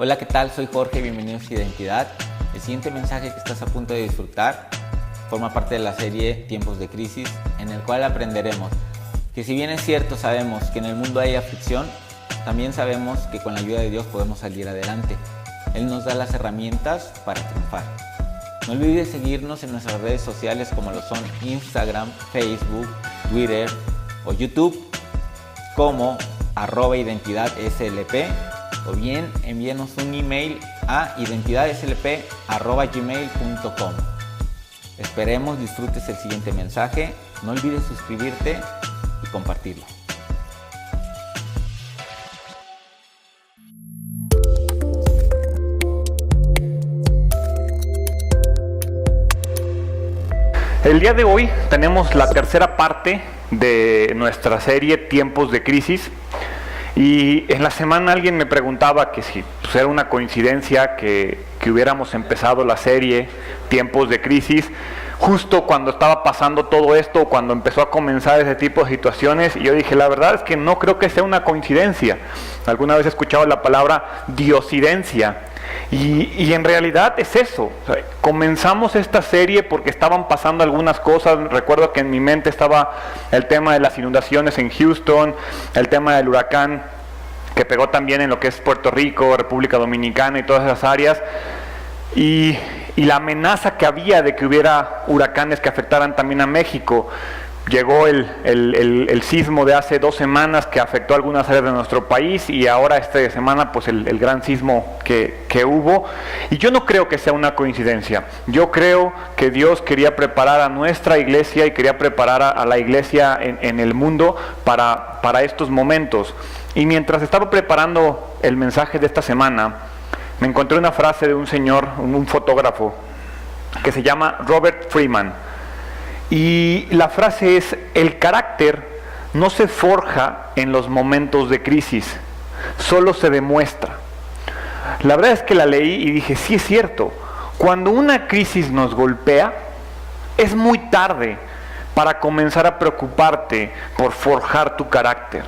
Hola, ¿qué tal? Soy Jorge, bienvenidos a Identidad. El siguiente mensaje que estás a punto de disfrutar forma parte de la serie Tiempos de Crisis, en el cual aprenderemos que si bien es cierto, sabemos que en el mundo hay aflicción, también sabemos que con la ayuda de Dios podemos salir adelante. Él nos da las herramientas para triunfar. No olvides seguirnos en nuestras redes sociales como lo son Instagram, Facebook, Twitter o YouTube como @identidadslp, o bien envíenos un email a identidadslp@gmail.com. Esperemos disfrutes el siguiente mensaje. No olvides suscribirte y compartirlo. El día de hoy tenemos la tercera parte de nuestra serie Tiempos de Crisis. Y en la semana alguien me preguntaba que si era una coincidencia que hubiéramos empezado la serie Tiempos de Crisis justo cuando estaba pasando todo esto, cuando empezó a comenzar ese tipo de situaciones. Y yo dije, la verdad es que no creo que sea una coincidencia. Alguna vez he escuchado la palabra diosidencia. Y en realidad es eso. O sea, comenzamos esta serie porque estaban pasando algunas cosas. Recuerdo que en mi mente estaba el tema de las inundaciones en Houston, el tema del huracán que pegó también en lo que es Puerto Rico, República Dominicana y todas esas áreas, y la amenaza que había de que hubiera huracanes que afectaran también a México. Llegó el sismo de hace 2 semanas que afectó algunas áreas de nuestro país, y ahora esta semana pues el gran sismo que hubo. Y yo no creo que sea una coincidencia. Yo creo que Dios quería preparar a nuestra iglesia y quería preparar a la iglesia en el mundo para estos momentos. Y mientras estaba preparando el mensaje de esta semana, me encontré una frase de un señor, un fotógrafo, que se llama Robert Freeman. Y la frase es: el carácter no se forja en los momentos de crisis, solo se demuestra. La verdad es que la leí y dije, sí es cierto, cuando una crisis nos golpea, es muy tarde para comenzar a preocuparte por forjar tu carácter.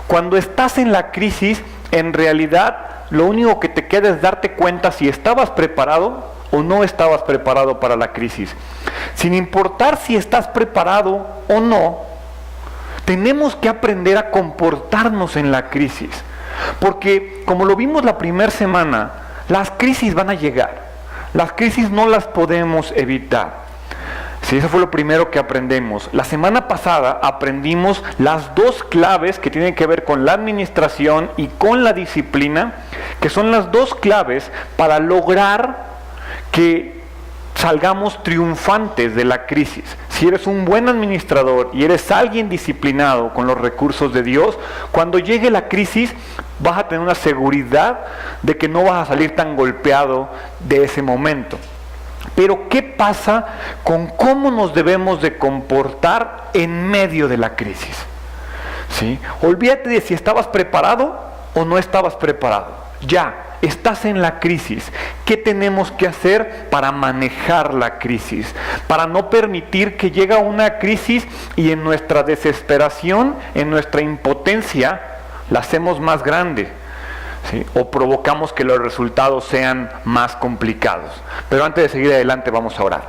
Cuando estás en la crisis, en realidad, lo único que te queda es darte cuenta si estabas preparado o no estabas preparado para la crisis. Sin importar si estás preparado o no, tenemos que aprender a comportarnos en la crisis. Porque, como lo vimos la primera semana, las crisis van a llegar. Las crisis no las podemos evitar. Sí, eso fue lo primero que aprendemos. La semana pasada aprendimos las 2 claves que tienen que ver con la administración y con la disciplina, que son las 2 claves para lograr que salgamos triunfantes de la crisis. Si eres un buen administrador y eres alguien disciplinado con los recursos de Dios, cuando llegue la crisis vas a tener una seguridad de que no vas a salir tan golpeado de ese momento. Pero ¿qué pasa con cómo nos debemos de comportar en medio de la crisis? ¿Sí? Olvídate de si estabas preparado o no estabas preparado. Ya, estás en la crisis. ¿Qué tenemos que hacer para manejar la crisis? Para no permitir que llegue una crisis y en nuestra desesperación, en nuestra impotencia, la hacemos más grande. ¿Sí? O provocamos que los resultados sean más complicados. Pero antes de seguir adelante, vamos a orar.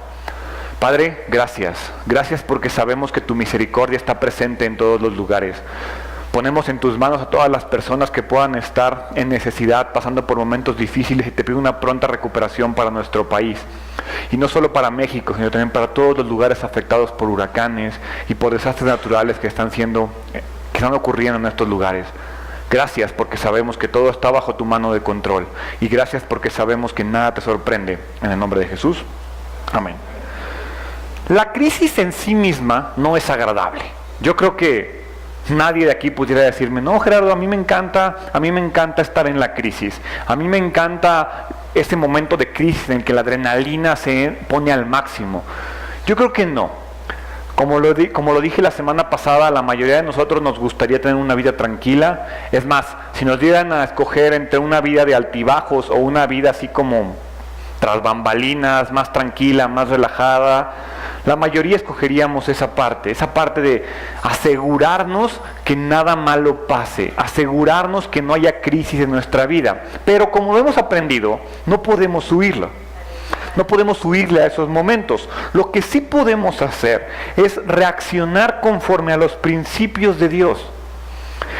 Padre, gracias. Gracias porque sabemos que tu misericordia está presente en todos los lugares. Ponemos en tus manos a todas las personas que puedan estar en necesidad, pasando por momentos difíciles, y te pido una pronta recuperación para nuestro país. Y no solo para México, sino también para todos los lugares afectados por huracanes y por desastres naturales que están ocurriendo en estos lugares. Gracias porque sabemos que todo está bajo tu mano de control. Y gracias porque sabemos que nada te sorprende. En el nombre de Jesús. Amén. La crisis en sí misma no es agradable. Yo creo que nadie de aquí pudiera decirme, no, Gerardo, a mí me encanta estar en la crisis. A mí me encanta ese momento de crisis en que la adrenalina se pone al máximo. Yo creo que no. Como lo dije la semana pasada, la mayoría de nosotros nos gustaría tener una vida tranquila. Es más, si nos dieran a escoger entre una vida de altibajos o una vida así como tras bambalinas, más tranquila, más relajada, la mayoría escogeríamos esa parte de asegurarnos que nada malo pase, asegurarnos que no haya crisis en nuestra vida. Pero como lo hemos aprendido, no podemos huirlo. No podemos huirle a esos momentos. Lo que sí podemos hacer es reaccionar conforme a los principios de Dios.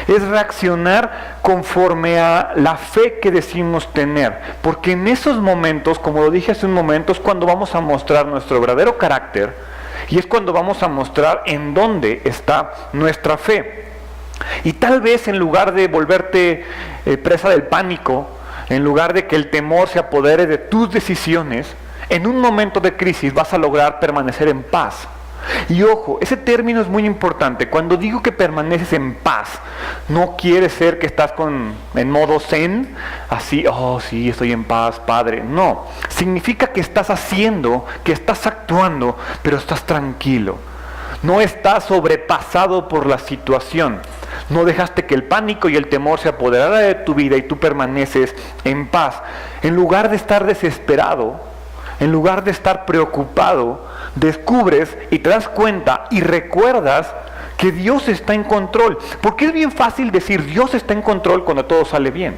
Es reaccionar conforme a la fe que decimos tener. Porque en esos momentos, como lo dije hace un momento, es cuando vamos a mostrar nuestro verdadero carácter y es cuando vamos a mostrar en dónde está nuestra fe. Y tal vez en lugar de volverte presa del pánico, en lugar de que el temor se apodere de tus decisiones, en un momento de crisis vas a lograr permanecer en paz. Y ojo, ese término es muy importante. Cuando digo que permaneces en paz, no quiere ser que estás en modo zen, así, oh sí, estoy en paz, Padre. No, significa que estás haciendo, que estás actuando, pero estás tranquilo. No estás sobrepasado por la situación. No dejaste que el pánico y el temor se apoderara de tu vida y tú permaneces en paz. En lugar de estar desesperado, en lugar de estar preocupado, descubres y te das cuenta y recuerdas que Dios está en control. Porque es bien fácil decir Dios está en control cuando todo sale bien.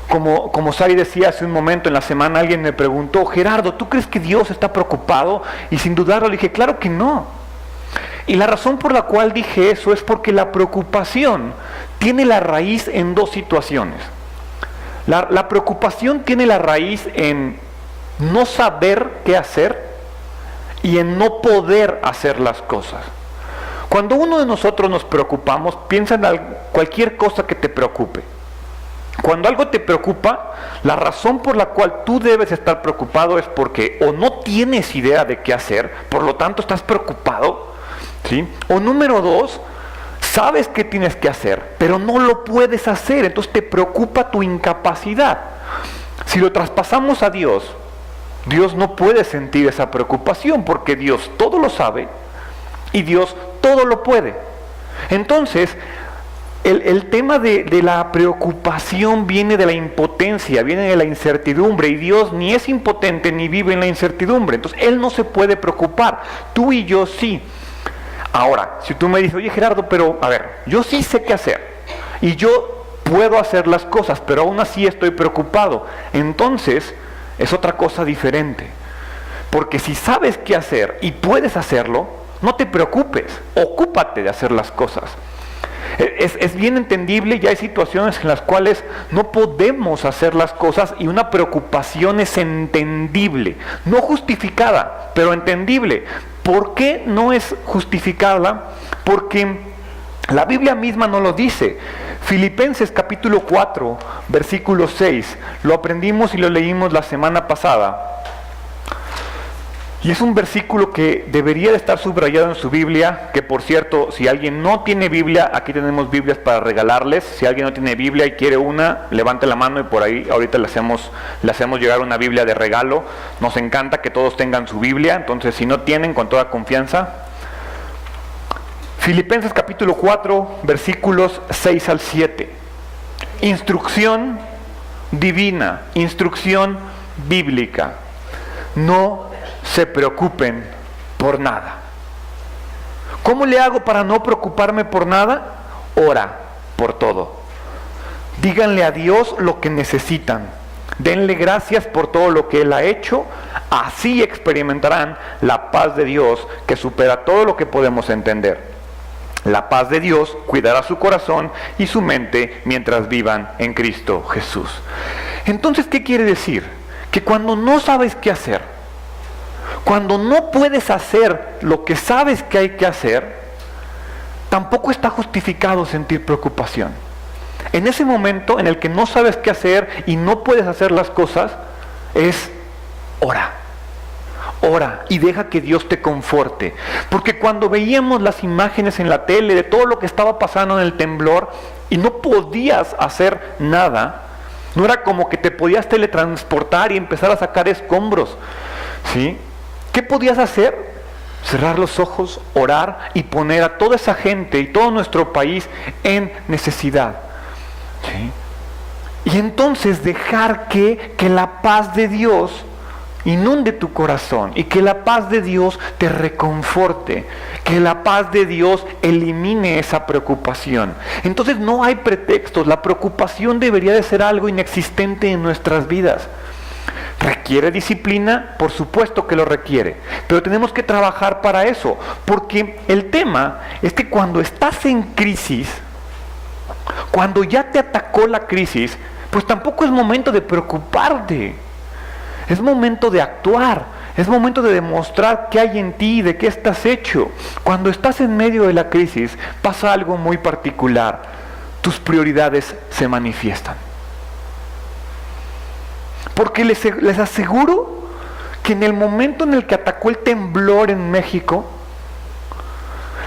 Como Sari decía hace un momento en la semana, alguien me preguntó, Gerardo, ¿tú crees que Dios está preocupado? Y sin dudarlo le dije, claro que no. Y la razón por la cual dije eso es porque la preocupación tiene la raíz en dos situaciones. La preocupación tiene la raíz en no saber qué hacer y en no poder hacer las cosas. Cuando uno de nosotros nos preocupamos, piensa en cualquier cosa que te preocupe. Cuando algo te preocupa, la razón por la cual tú debes estar preocupado es porque o no tienes idea de qué hacer, por lo tanto estás preocupado, ¿sí? O número dos, sabes qué tienes que hacer, pero no lo puedes hacer, entonces te preocupa tu incapacidad. Si lo traspasamos a Dios, Dios no puede sentir esa preocupación porque Dios todo lo sabe y Dios todo lo puede. Entonces, el tema de la preocupación viene de la impotencia, viene de la incertidumbre, y Dios ni es impotente ni vive en la incertidumbre. Entonces Él no se puede preocupar, tú y yo sí. Ahora, si tú me dices, oye Gerardo, pero a ver, yo sí sé qué hacer y yo puedo hacer las cosas, pero aún así estoy preocupado, entonces es otra cosa diferente. Porque si sabes qué hacer y puedes hacerlo, no te preocupes, ocúpate de hacer las cosas. Es bien entendible, ya hay situaciones en las cuales no podemos hacer las cosas y una preocupación es entendible, no justificada, pero entendible. ¿Por qué no es justificada? Porque la Biblia misma nos lo dice. Filipenses capítulo 4, versículo 6, lo aprendimos y lo leímos la semana pasada. Y es un versículo que debería de estar subrayado en su Biblia, que por cierto, si alguien no tiene Biblia, aquí tenemos Biblias para regalarles. Si alguien no tiene Biblia y quiere una, levante la mano y por ahí ahorita le hacemos llegar una Biblia de regalo. Nos encanta que todos tengan su Biblia, entonces si no tienen, con toda confianza. Filipenses capítulo 4, versículos 6 al 7. Instrucción divina, instrucción bíblica. No se preocupen por nada. ¿Cómo le hago para no preocuparme por nada? Ora por todo. Díganle a Dios lo que necesitan. Denle gracias por todo lo que Él ha hecho. Así experimentarán la paz de Dios que supera todo lo que podemos entender. La paz de Dios cuidará su corazón y su mente mientras vivan en Cristo Jesús. Entonces, ¿qué quiere decir? Que cuando no sabes qué hacer, cuando no puedes hacer lo que sabes que hay que hacer, tampoco está justificado sentir preocupación. En ese momento en el que no sabes qué hacer y no puedes hacer las cosas, es ora. Ora y deja que Dios te conforte. Porque cuando veíamos las imágenes en la tele de todo lo que estaba pasando en el temblor y no podías hacer nada, no era como que te podías teletransportar y empezar a sacar escombros, ¿sí? ¿Qué podías hacer? Cerrar los ojos, orar y poner a toda esa gente y todo nuestro país en necesidad, ¿sí? Y entonces dejar que la paz de Dios inunde tu corazón y que la paz de Dios te reconforte, que la paz de Dios elimine esa preocupación. Entonces no hay pretextos, la preocupación debería de ser algo inexistente en nuestras vidas. ¿Requiere disciplina? Por supuesto que lo requiere, pero tenemos que trabajar para eso, porque el tema es que cuando estás en crisis, cuando ya te atacó la crisis, pues tampoco es momento de preocuparte. Es momento de actuar, es momento de demostrar qué hay en ti, de qué estás hecho. Cuando estás en medio de la crisis, pasa algo muy particular. Tus prioridades se manifiestan. Porque les aseguro que en el momento en el que atacó el temblor en México,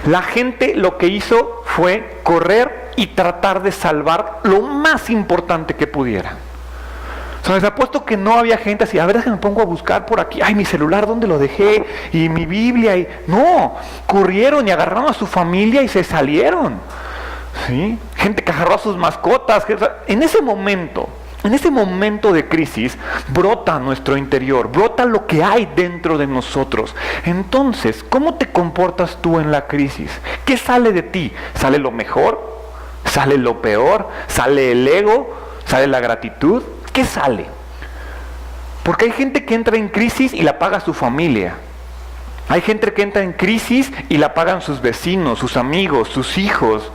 la gente lo que hizo fue correr y tratar de salvar lo más importante que pudiera. O sea, les apuesto que no había gente así, a ver, me pongo a buscar por aquí, ay, mi celular, ¿dónde lo dejé? Y mi Biblia, no, corrieron y agarraron a su familia y se salieron, ¿sí? Gente que agarró a sus mascotas, en ese momento de crisis, brota nuestro interior, brota lo que hay dentro de nosotros. Entonces, ¿cómo te comportas tú en la crisis? ¿Qué sale de ti? ¿Sale lo mejor? ¿Sale lo peor? ¿Sale el ego? ¿Sale la gratitud? ¿Qué sale? Porque hay gente que entra en crisis y la paga su familia. Hay gente que entra en crisis y la pagan sus vecinos, sus amigos, sus hijos.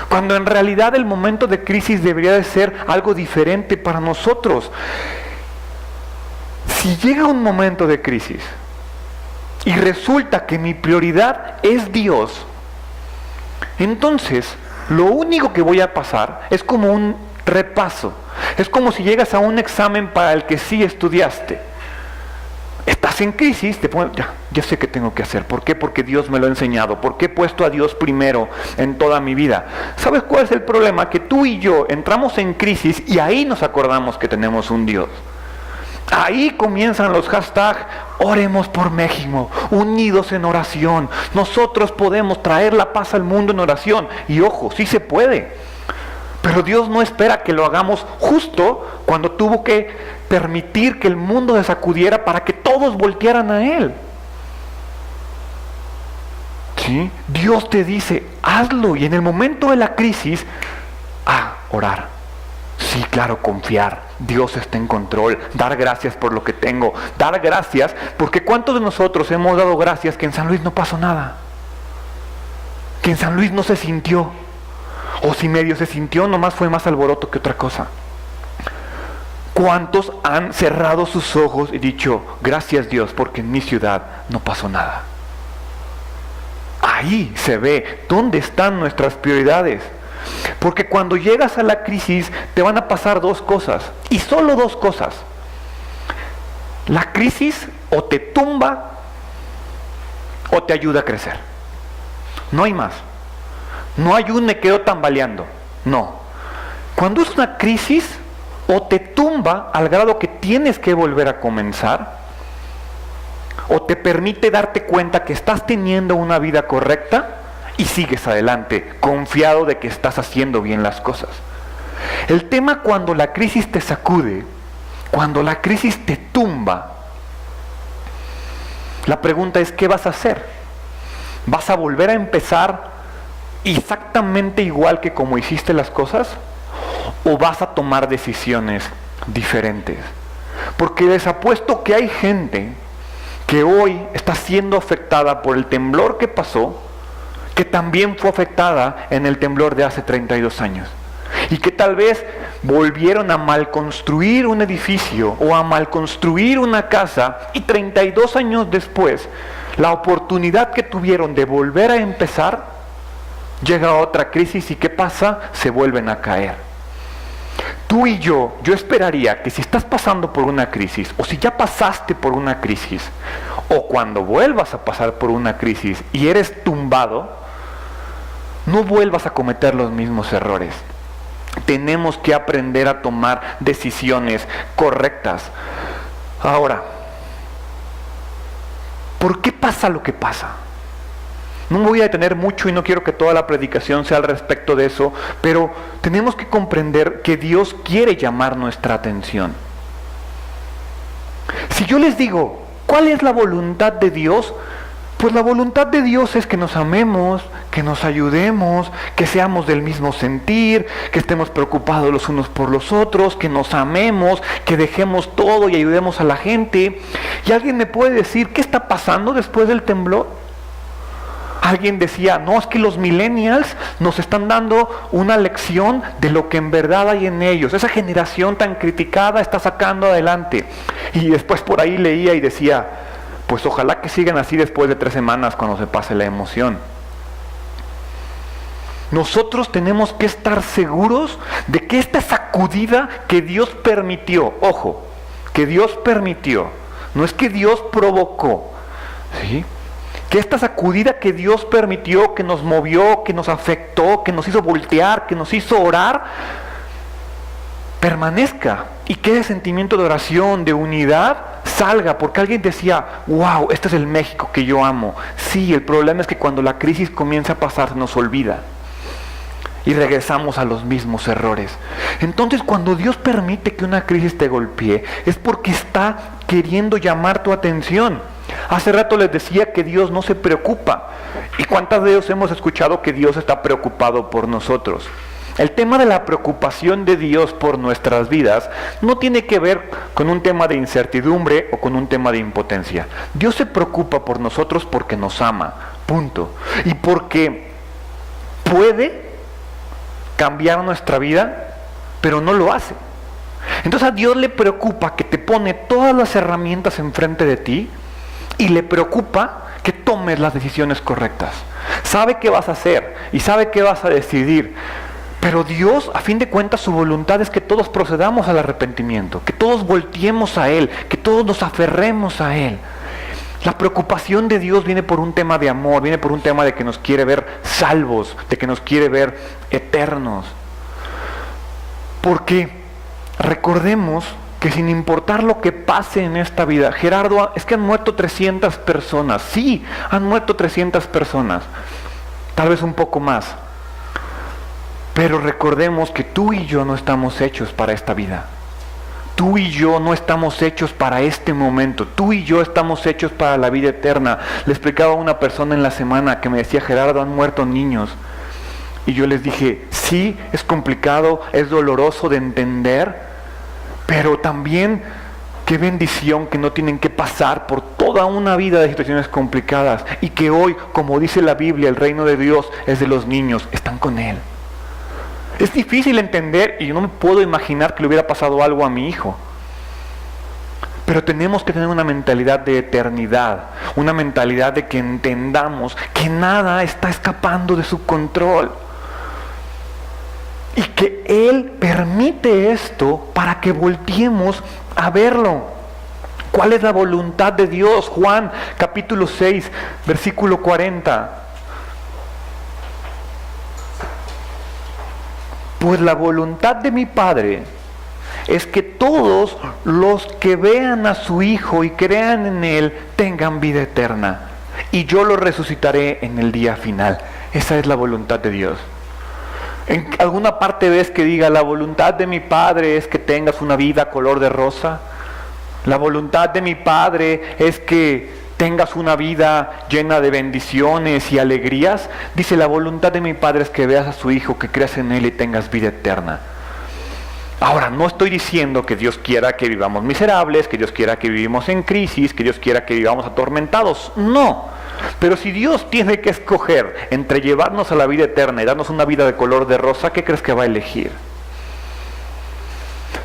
Cuando en realidad el momento de crisis debería de ser algo diferente para nosotros. Si llega un momento de crisis y resulta que mi prioridad es Dios, entonces lo único que voy a pasar es como un repaso. Es como si llegas a un examen para el que sí estudiaste. Estás en crisis, te pones, ya sé qué tengo que hacer. ¿Por qué? Porque Dios me lo ha enseñado. ¿Por qué he puesto a Dios primero en toda mi vida? ¿Sabes cuál es el problema? Que tú y yo entramos en crisis y ahí nos acordamos que tenemos un Dios. Ahí comienzan los hashtags, oremos por México, unidos en oración. Nosotros podemos traer la paz al mundo en oración. Y ojo, sí se puede. Pero Dios no espera que lo hagamos justo cuando tuvo que permitir que el mundo se sacudiera para que todos voltearan a Él. ¿Sí? Dios te dice, hazlo, y en el momento de la crisis, orar. Sí, claro, confiar. Dios está en control. Dar gracias por lo que tengo. Dar gracias, porque ¿cuántos de nosotros hemos dado gracias que en San Luis no pasó nada? Que en San Luis no se sintió. O si medio se sintió, nomás fue más alboroto que otra cosa. ¿Cuántos han cerrado sus ojos y dicho, gracias Dios, porque en mi ciudad no pasó nada? Ahí se ve dónde están nuestras prioridades. Porque cuando llegas a la crisis, te van a pasar dos cosas, y solo dos cosas. La crisis o te tumba o te ayuda a crecer. No hay más. No hay un me quedo tambaleando. No. Cuando es una crisis, o te tumba al grado que tienes que volver a comenzar, o te permite darte cuenta que estás teniendo una vida correcta y sigues adelante, confiado de que estás haciendo bien las cosas. El tema cuando la crisis te sacude, cuando la crisis te tumba, la pregunta es, ¿qué vas a hacer? ¿Vas a volver a empezar exactamente igual que como hiciste las cosas? ¿O vas a tomar decisiones diferentes? Porque les apuesto que hay gente que hoy está siendo afectada por el temblor que pasó, que también fue afectada en el temblor de hace 32 años. Y que tal vez volvieron a malconstruir un edificio o a malconstruir una casa, y 32 años después, la oportunidad que tuvieron de volver a empezar, llega otra crisis, y ¿qué pasa? Se vuelven a caer. Tú y yo esperaría que si estás pasando por una crisis, o si ya pasaste por una crisis, o cuando vuelvas a pasar por una crisis y eres tumbado, no vuelvas a cometer los mismos errores. Tenemos que aprender a tomar decisiones correctas. Ahora, ¿por qué pasa lo que pasa? No me voy a detener mucho y no quiero que toda la predicación sea al respecto de eso, pero tenemos que comprender que Dios quiere llamar nuestra atención. Si yo les digo, ¿cuál es la voluntad de Dios? Pues la voluntad de Dios es que nos amemos, que nos ayudemos, que seamos del mismo sentir, que estemos preocupados los unos por los otros, que nos amemos, que dejemos todo y ayudemos a la gente. Y alguien me puede decir, ¿qué está pasando después del temblor? Alguien decía, no, es que los millennials nos están dando una lección de lo que en verdad hay en ellos. Esa generación tan criticada está sacando adelante. Y después por ahí leía y decía, pues ojalá que sigan así después de 3 semanas cuando se pase la emoción. Nosotros tenemos que estar seguros de que esta sacudida que Dios permitió, ojo, que Dios permitió, no es que Dios provocó, ¿sí? Que esta sacudida que Dios permitió, que nos movió, que nos afectó, que nos hizo voltear, que nos hizo orar, permanezca y que ese sentimiento de oración, de unidad, salga, porque alguien decía, wow, este es el México que yo amo. Sí, el problema es que cuando la crisis comienza a pasar, se nos olvida y regresamos a los mismos errores. Entonces, cuando Dios permite que una crisis te golpee, es porque está queriendo llamar tu atención. Hace rato les decía que Dios no se preocupa. ¿Y cuántas veces hemos escuchado que Dios está preocupado por nosotros? El tema de la preocupación de Dios por nuestras vidas no tiene que ver con un tema de incertidumbre o con un tema de impotencia. Dios se preocupa por nosotros porque nos ama, punto. Y porque puede cambiar nuestra vida, pero no lo hace. Entonces a Dios le preocupa que te pone todas las herramientas enfrente de ti y le preocupa que tomes las decisiones correctas. Sabe qué vas a hacer y sabe qué vas a decidir. Pero Dios, a fin de cuentas, su voluntad es que todos procedamos al arrepentimiento, que todos volteemos a Él, que todos nos aferremos a Él. La preocupación de Dios viene por un tema de amor, viene por un tema de que nos quiere ver salvos, de que nos quiere ver eternos. Porque recordemos que sin importar lo que pase en esta vida, Gerardo, es que han muerto 300 personas. Sí, han muerto 300 personas, tal vez un poco más. Pero recordemos que tú y yo no estamos hechos para esta vida. Tú y yo no estamos hechos para este momento. Tú y yo estamos hechos para la vida eterna. Le explicaba a una persona en la semana que me decía, Gerardo, han muerto niños. Y yo les dije, sí, es complicado, es doloroso de entender, pero también qué bendición que no tienen que pasar por toda una vida de situaciones complicadas. Y que hoy, como dice la Biblia, el reino de Dios es de los niños, están con Él. Es difícil entender y yo no me puedo imaginar que le hubiera pasado algo a mi hijo. Pero tenemos que tener una mentalidad de eternidad, una mentalidad de que entendamos que nada está escapando de su control. Y que Él permite esto para que volteemos a verlo. ¿Cuál es la voluntad de Dios? Juan capítulo 6, versículo 40. Pues la voluntad de mi Padre es que todos los que vean a su Hijo y crean en Él tengan vida eterna. Y yo lo resucitaré en el día final. Esa es la voluntad de Dios. ¿En alguna parte ves que diga, la voluntad de mi Padre es que tengas una vida color de rosa? La voluntad de mi Padre es que tengas una vida llena de bendiciones y alegrías. Dice, la voluntad de mi Padre es que veas a su Hijo, que creas en Él y tengas vida eterna. Ahora, no estoy diciendo que Dios quiera que vivamos miserables, que Dios quiera que vivamos en crisis, que Dios quiera que vivamos atormentados. No. Pero si Dios tiene que escoger entre llevarnos a la vida eterna y darnos una vida de color de rosa, ¿qué crees que va a elegir?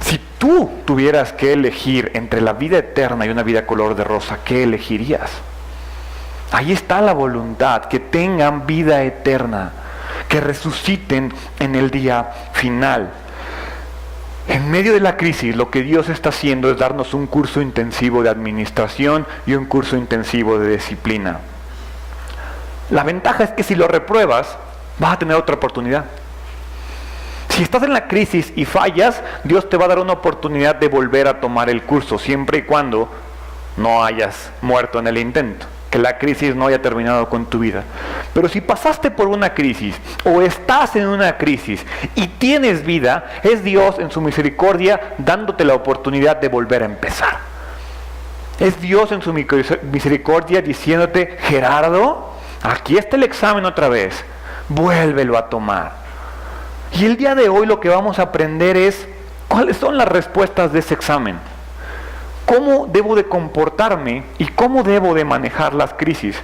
Si tú tuvieras que elegir entre la vida eterna y una vida color de rosa, ¿qué elegirías? Ahí está la voluntad, que tengan vida eterna, que resuciten en el día final. En medio de la crisis, lo que Dios está haciendo es darnos un curso intensivo de administración y un curso intensivo de disciplina. La ventaja es que si lo repruebas, vas a tener otra oportunidad. Si estás en la crisis y fallas, Dios te va a dar una oportunidad de volver a tomar el curso, siempre y cuando no hayas muerto en el intento, que la crisis no haya terminado con tu vida. Pero si pasaste por una crisis o estás en una crisis y tienes vida, es Dios en su misericordia dándote la oportunidad de volver a empezar. Es Dios en su misericordia diciéndote, Gerardo, aquí está el examen otra vez, vuélvelo a tomar. Y el día de hoy lo que vamos a aprender es cuáles son las respuestas de ese examen. ¿Cómo debo de comportarme y cómo debo de manejar las crisis?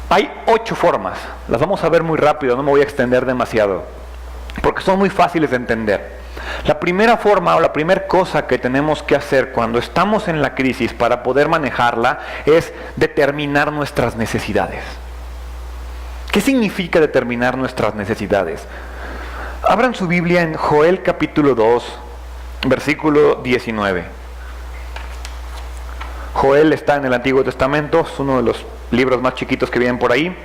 Hay 8 formas, las vamos a ver muy rápido, no me voy a extender demasiado, porque son muy fáciles de entender. La primera forma o la primera cosa que tenemos que hacer cuando estamos en la crisis para poder manejarla es determinar nuestras necesidades. ¿Qué significa determinar nuestras necesidades? Abran su Biblia en Joel capítulo 2, versículo 19. Joel está en el Antiguo Testamento, es uno de los libros más chiquitos que vienen por ahí.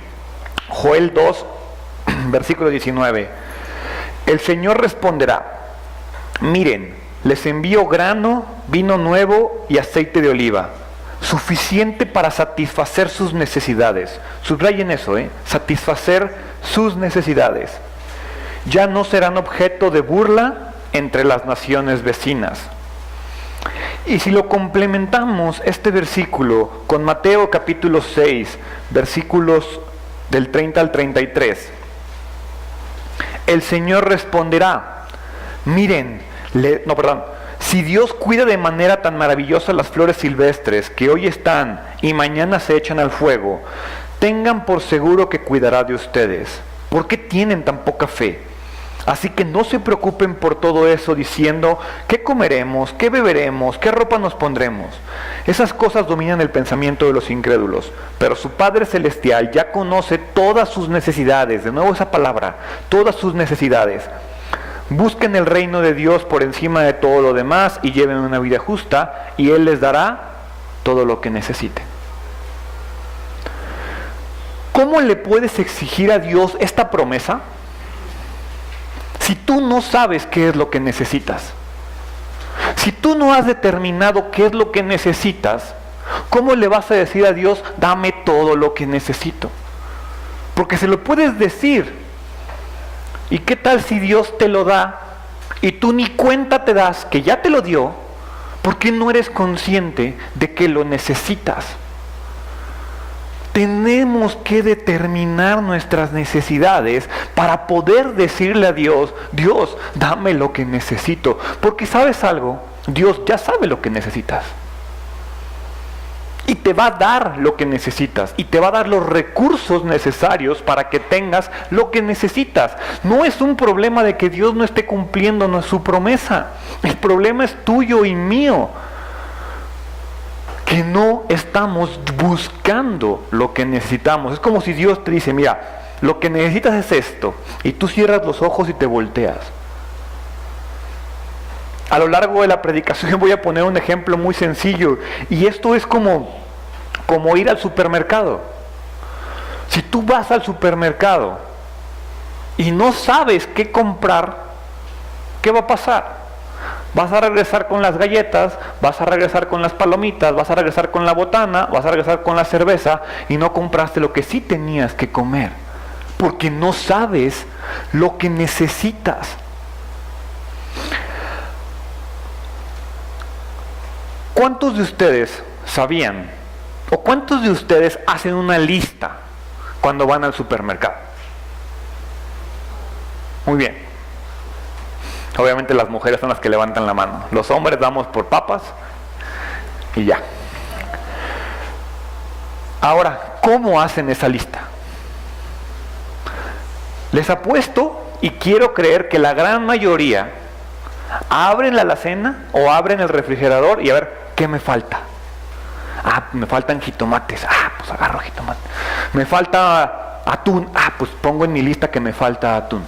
Joel 2, versículo 19. El Señor responderá, miren, les envío grano, vino nuevo y aceite de oliva, suficiente para satisfacer sus necesidades. Subrayen eso, satisfacer sus necesidades. Ya no serán objeto de burla entre las naciones vecinas. Y si lo complementamos este versículo con Mateo capítulo 6, versículos del 30 al 33, el Señor responderá, miren, si Dios cuida de manera tan maravillosa las flores silvestres que hoy están y mañana se echan al fuego, tengan por seguro que cuidará de ustedes. ¿Por qué tienen tan poca fe? Así que no se preocupen por todo eso diciendo, ¿qué comeremos? ¿Qué beberemos? ¿Qué ropa nos pondremos? Esas cosas dominan el pensamiento de los incrédulos, pero su Padre Celestial ya conoce todas sus necesidades, de nuevo esa palabra, todas sus necesidades. Busquen el reino de Dios por encima de todo lo demás y lleven una vida justa y Él les dará todo lo que necesiten. ¿Cómo le puedes exigir a Dios esta promesa si tú no sabes qué es lo que necesitas? Si tú no has determinado qué es lo que necesitas, ¿cómo le vas a decir a Dios, dame todo lo que necesito? Porque se lo puedes decir. ¿Y qué tal si Dios te lo da y tú ni cuenta te das que ya te lo dio porque no eres consciente de que lo necesitas? Tenemos que determinar nuestras necesidades para poder decirle a Dios, Dios, dame lo que necesito. Porque ¿sabes algo? Dios ya sabe lo que necesitas. Y te va a dar lo que necesitas. Y te va a dar los recursos necesarios para que tengas lo que necesitas. No es un problema de que Dios no esté cumpliendo su promesa. El problema es tuyo y mío. Que no estamos buscando lo que necesitamos. Es como si Dios te dice, mira, lo que necesitas es esto. Y tú cierras los ojos y te volteas. A lo largo de la predicación voy a poner un ejemplo muy sencillo. Y esto es como ir al supermercado. Si tú vas al supermercado y no sabes qué comprar, ¿qué va a pasar? Vas a regresar con las galletas, vas a regresar con las palomitas, vas a regresar con la botana, vas a regresar con la cerveza y no compraste lo que sí tenías que comer. Porque no sabes lo que necesitas. ¿Cuántos de ustedes sabían o cuántos de ustedes hacen una lista cuando van al supermercado? Muy bien. Obviamente las mujeres son las que levantan la mano. Los hombres damos por papas y ya. Ahora, ¿cómo hacen esa lista? Les apuesto y quiero creer que la gran mayoría abren la alacena o abren el refrigerador y a ver, ¿qué me falta? Me faltan jitomates. Pues agarro jitomate. Me falta atún. Pues pongo en mi lista que me falta atún.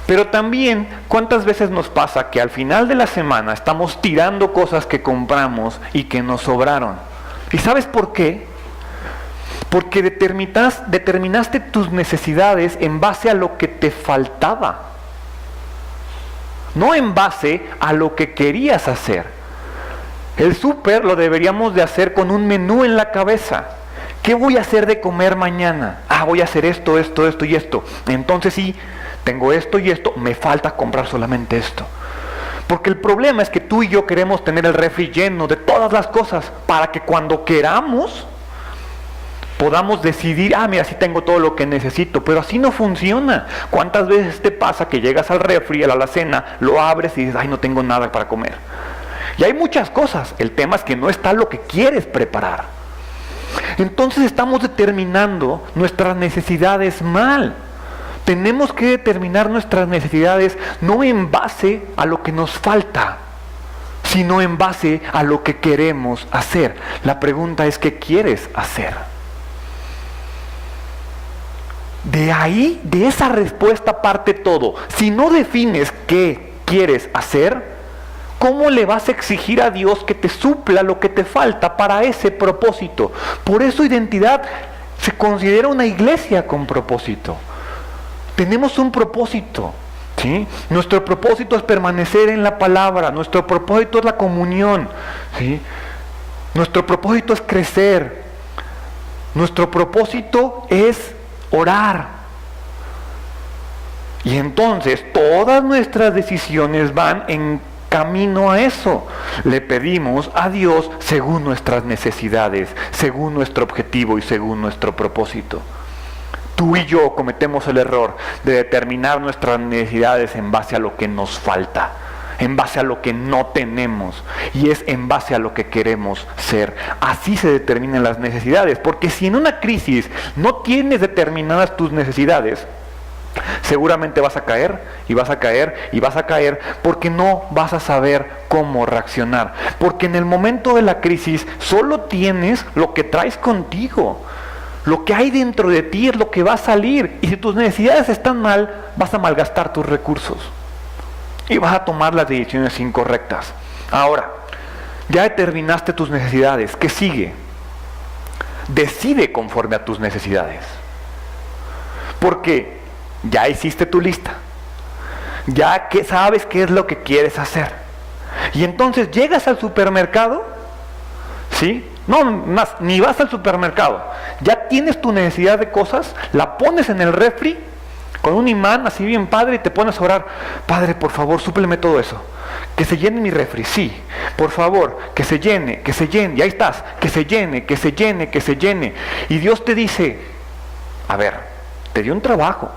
Pero también, ¿cuántas veces nos pasa que al final de la semana estamos tirando cosas que compramos y que nos sobraron? ¿Y sabes por qué? Porque determinaste tus necesidades en base a lo que te faltaba, no en base a lo que querías hacer. El súper lo deberíamos de hacer con un menú en la cabeza. ¿Qué voy a hacer de comer mañana? Voy a hacer esto, esto, esto y esto. Entonces sí, tengo esto y esto, me falta comprar solamente esto. Porque el problema es que tú y yo queremos tener el refri lleno de todas las cosas para que cuando queramos podamos decidir, mira, sí tengo todo lo que necesito, pero así no funciona. ¿Cuántas veces te pasa que llegas al refri, a la alacena, lo abres y dices, ay, no tengo nada para comer? Y hay muchas cosas, el tema es que no está lo que quieres preparar. Entonces estamos determinando nuestras necesidades mal. Tenemos que determinar nuestras necesidades no en base a lo que nos falta, sino en base a lo que queremos hacer. La pregunta es, ¿qué quieres hacer? De ahí, de esa respuesta parte todo. Si no defines qué quieres hacer, ¿cómo le vas a exigir a Dios que te supla lo que te falta para ese propósito? Por eso identidad se considera una iglesia con propósito. Tenemos un propósito, ¿sí? Nuestro propósito es permanecer en la palabra, nuestro propósito es la comunión, ¿sí? Nuestro propósito es crecer, nuestro propósito es orar. Y entonces todas nuestras decisiones van en camino a eso. Le pedimos a Dios según nuestras necesidades, según nuestro objetivo y según nuestro propósito. Tú y yo cometemos el error de determinar nuestras necesidades en base a lo que nos falta, en base a lo que no tenemos, y es en base a lo que queremos ser. Así se determinan las necesidades, porque si en una crisis no tienes determinadas tus necesidades, seguramente vas a caer y vas a caer y vas a caer, porque no vas a saber cómo reaccionar, porque en el momento de la crisis solo tienes lo que traes contigo. Lo que hay dentro de ti es lo que va a salir, y si tus necesidades están mal, vas a malgastar tus recursos y vas a tomar las decisiones incorrectas. Ahora, ya determinaste tus necesidades, ¿qué sigue? Decide conforme a tus necesidades, porque ya hiciste tu lista, ya que sabes qué es lo que quieres hacer, y entonces llegas al supermercado, ¿sí? No, más, ni vas al supermercado, ya tienes tu necesidad de cosas, la pones en el refri con un imán así bien padre y te pones a orar. Padre, por favor, súpleme todo eso, que se llene mi refri, sí, por favor, que se llene, y ahí estás, que se llene, que se llene, que se llene. Y Dios te dice, a ver, te di un trabajo,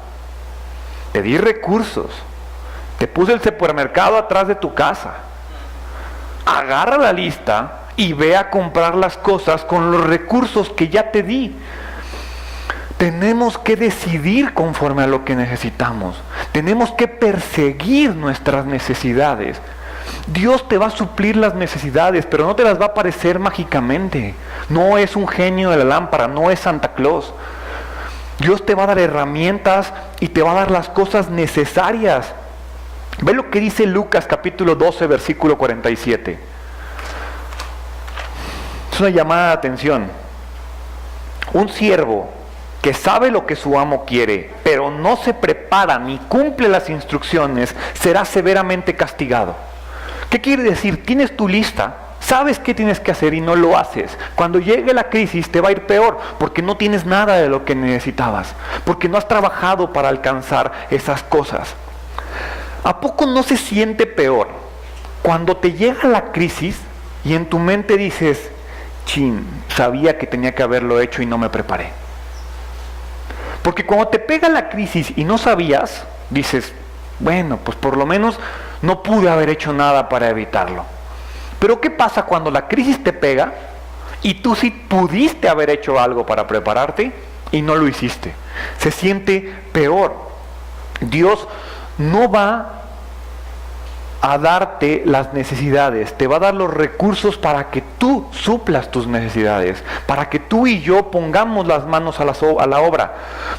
te di recursos, te puse el supermercado atrás de tu casa, agarra la lista y ve a comprar las cosas con los recursos que ya te di. Tenemos que decidir conforme a lo que necesitamos. Tenemos que perseguir nuestras necesidades. Dios te va a suplir las necesidades, pero no te las va a aparecer mágicamente. No es un genio de la lámpara, no es Santa Claus. Dios te va a dar herramientas y te va a dar las cosas necesarias. Ve lo que dice Lucas capítulo 12, versículo 47. Es una llamada de atención. Un siervo que sabe lo que su amo quiere, pero no se prepara ni cumple las instrucciones, será severamente castigado. ¿Qué quiere decir? Tienes tu lista, sabes qué tienes que hacer y no lo haces. Cuando llegue la crisis te va a ir peor, porque no tienes nada de lo que necesitabas, porque no has trabajado para alcanzar esas cosas. ¿A poco no se siente peor cuando te llega la crisis y en tu mente dices, chin, sabía que tenía que haberlo hecho y no me preparé? Porque cuando te pega la crisis y no sabías, dices, bueno, pues por lo menos no pude haber hecho nada para evitarlo. Pero ¿qué pasa cuando la crisis te pega y tú sí pudiste haber hecho algo para prepararte y no lo hiciste? Se siente peor. Dios no va a darte las necesidades, te va a dar los recursos para que tú suplas tus necesidades, para que tú y yo pongamos las manos a la obra,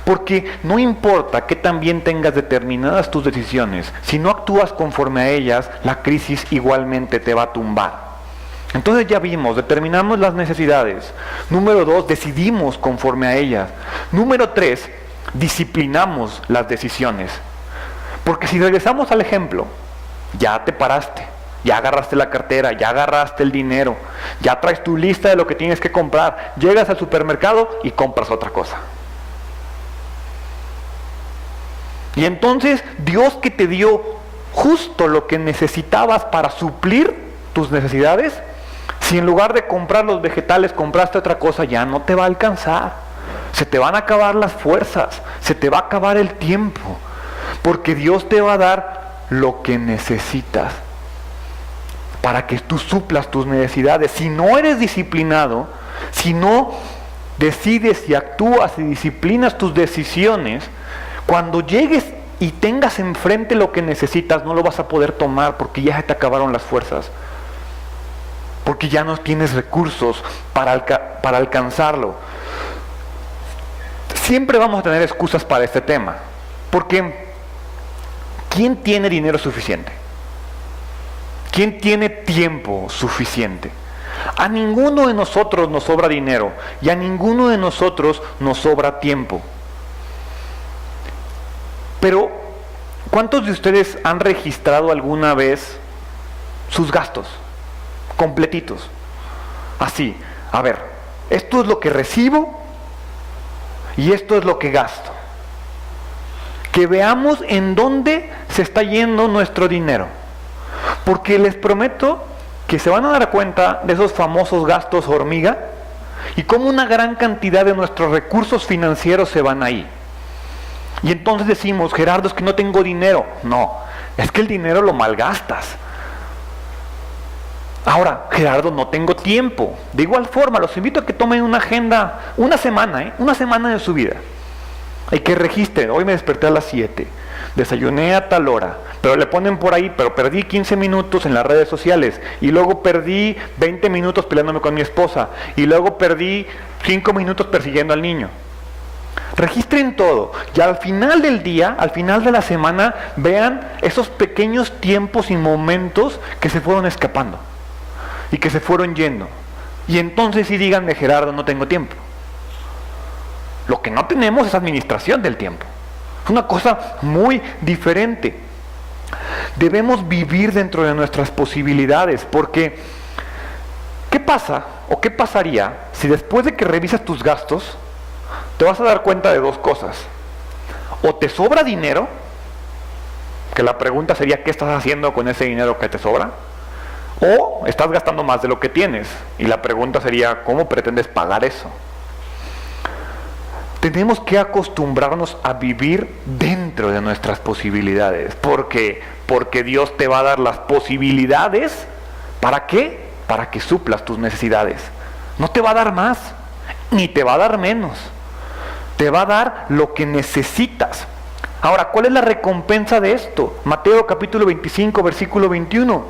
porque no importa que también tengas determinadas tus decisiones, si no actúas conforme a ellas, la crisis igualmente te va a tumbar. Entonces ya vimos, determinamos las necesidades. Número 2, decidimos conforme a ellas. Número 3, disciplinamos las decisiones. Porque si regresamos al ejemplo, ya te paraste, ya agarraste la cartera, ya agarraste el dinero, ya traes tu lista de lo que tienes que comprar, llegas al supermercado y compras otra cosa. Y entonces Dios que te dio justo lo que necesitabas para suplir tus necesidades, si en lugar de comprar los vegetales compraste otra cosa, ya no te va a alcanzar. Se te van a acabar las fuerzas, se te va a acabar el tiempo, porque Dios te va a dar lo que necesitas para que tú suplas tus necesidades. Si no eres disciplinado, si no decides y actúas y disciplinas tus decisiones, cuando llegues y tengas enfrente lo que necesitas, no lo vas a poder tomar porque ya se te acabaron las fuerzas, porque ya no tienes recursos para alcanzarlo. Siempre vamos a tener excusas para este tema, porque ¿quién tiene dinero suficiente? ¿Quién tiene tiempo suficiente? A ninguno de nosotros nos sobra dinero y a ninguno de nosotros nos sobra tiempo. Pero, ¿cuántos de ustedes han registrado alguna vez sus gastos completitos? Así, a ver, esto es lo que recibo y esto es lo que gasto. Que veamos en dónde se está yendo nuestro dinero. Porque les prometo que se van a dar cuenta de esos famosos gastos hormiga y cómo una gran cantidad de nuestros recursos financieros se van ahí. Y entonces decimos, Gerardo, es que no tengo dinero. No, es que el dinero lo malgastas. Ahora, Gerardo, no tengo tiempo. De igual forma, los invito a que tomen una agenda, una semana de su vida. Y que registren, hoy me desperté a las 7, desayuné a tal hora, pero le ponen por ahí, pero perdí 15 minutos en las redes sociales, y luego perdí 20 minutos peleándome con mi esposa, y luego perdí 5 minutos persiguiendo al niño. Registren todo, y al final del día, al final de la semana, vean esos pequeños tiempos y momentos que se fueron escapando, y que se fueron yendo. Y entonces sí díganme, Gerardo, no tengo tiempo. Lo que no tenemos es administración del tiempo. Es una cosa muy diferente. Debemos vivir dentro de nuestras posibilidades, porque ¿qué pasa o qué pasaría si después de que revisas tus gastos te vas a dar cuenta de dos cosas? O te sobra dinero, que la pregunta sería ¿qué estás haciendo con ese dinero que te sobra? O estás gastando más de lo que tienes, y la pregunta sería ¿cómo pretendes pagar eso? Tenemos que acostumbrarnos a vivir dentro de nuestras posibilidades. ¿Por qué? Porque Dios te va a dar las posibilidades. ¿Para qué? Para que suplas tus necesidades. No te va a dar más, ni te va a dar menos. Te va a dar lo que necesitas. Ahora, ¿cuál es la recompensa de esto? Mateo capítulo 25, versículo 21.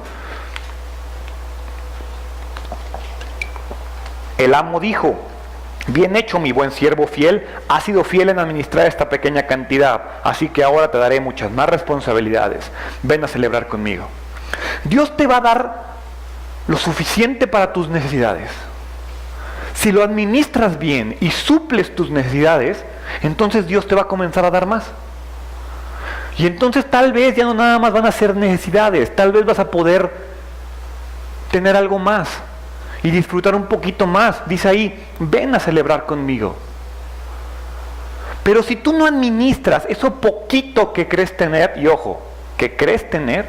El amo dijo: bien hecho, mi buen siervo fiel, has sido fiel en administrar esta pequeña cantidad, así que ahora te daré muchas más responsabilidades. Ven a celebrar conmigo. Dios te va a dar lo suficiente para tus necesidades. Si lo administras bien y suples tus necesidades, entonces Dios te va a comenzar a dar más. Y entonces tal vez ya no nada más van a ser necesidades, tal vez vas a poder tener algo más y disfrutar un poquito más. Dice ahí, ven a celebrar conmigo. Pero si tú no administras eso poquito que crees tener, y ojo, que crees tener,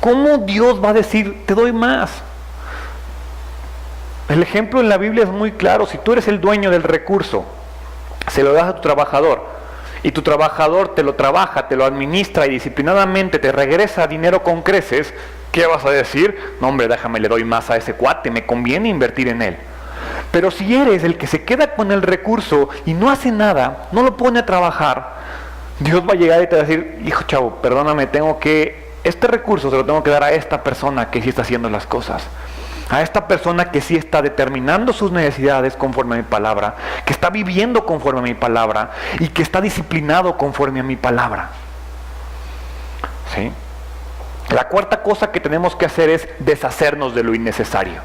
¿cómo Dios va a decir, te doy más? El ejemplo en la Biblia es muy claro. Si tú eres el dueño del recurso, se lo das a tu trabajador, y tu trabajador te lo trabaja, te lo administra y disciplinadamente te regresa dinero con creces, ¿qué vas a decir? No, hombre, déjame, le doy más a ese cuate, me conviene invertir en él. Pero si eres el que se queda con el recurso y no hace nada, no lo pone a trabajar, Dios va a llegar y te va a decir, hijo chavo, perdóname, este recurso se lo tengo que dar a esta persona que sí está haciendo las cosas. A esta persona que sí está determinando sus necesidades conforme a mi palabra, que está viviendo conforme a mi palabra y que está disciplinado conforme a mi palabra. ¿Sí? La cuarta cosa que tenemos que hacer es deshacernos de lo innecesario.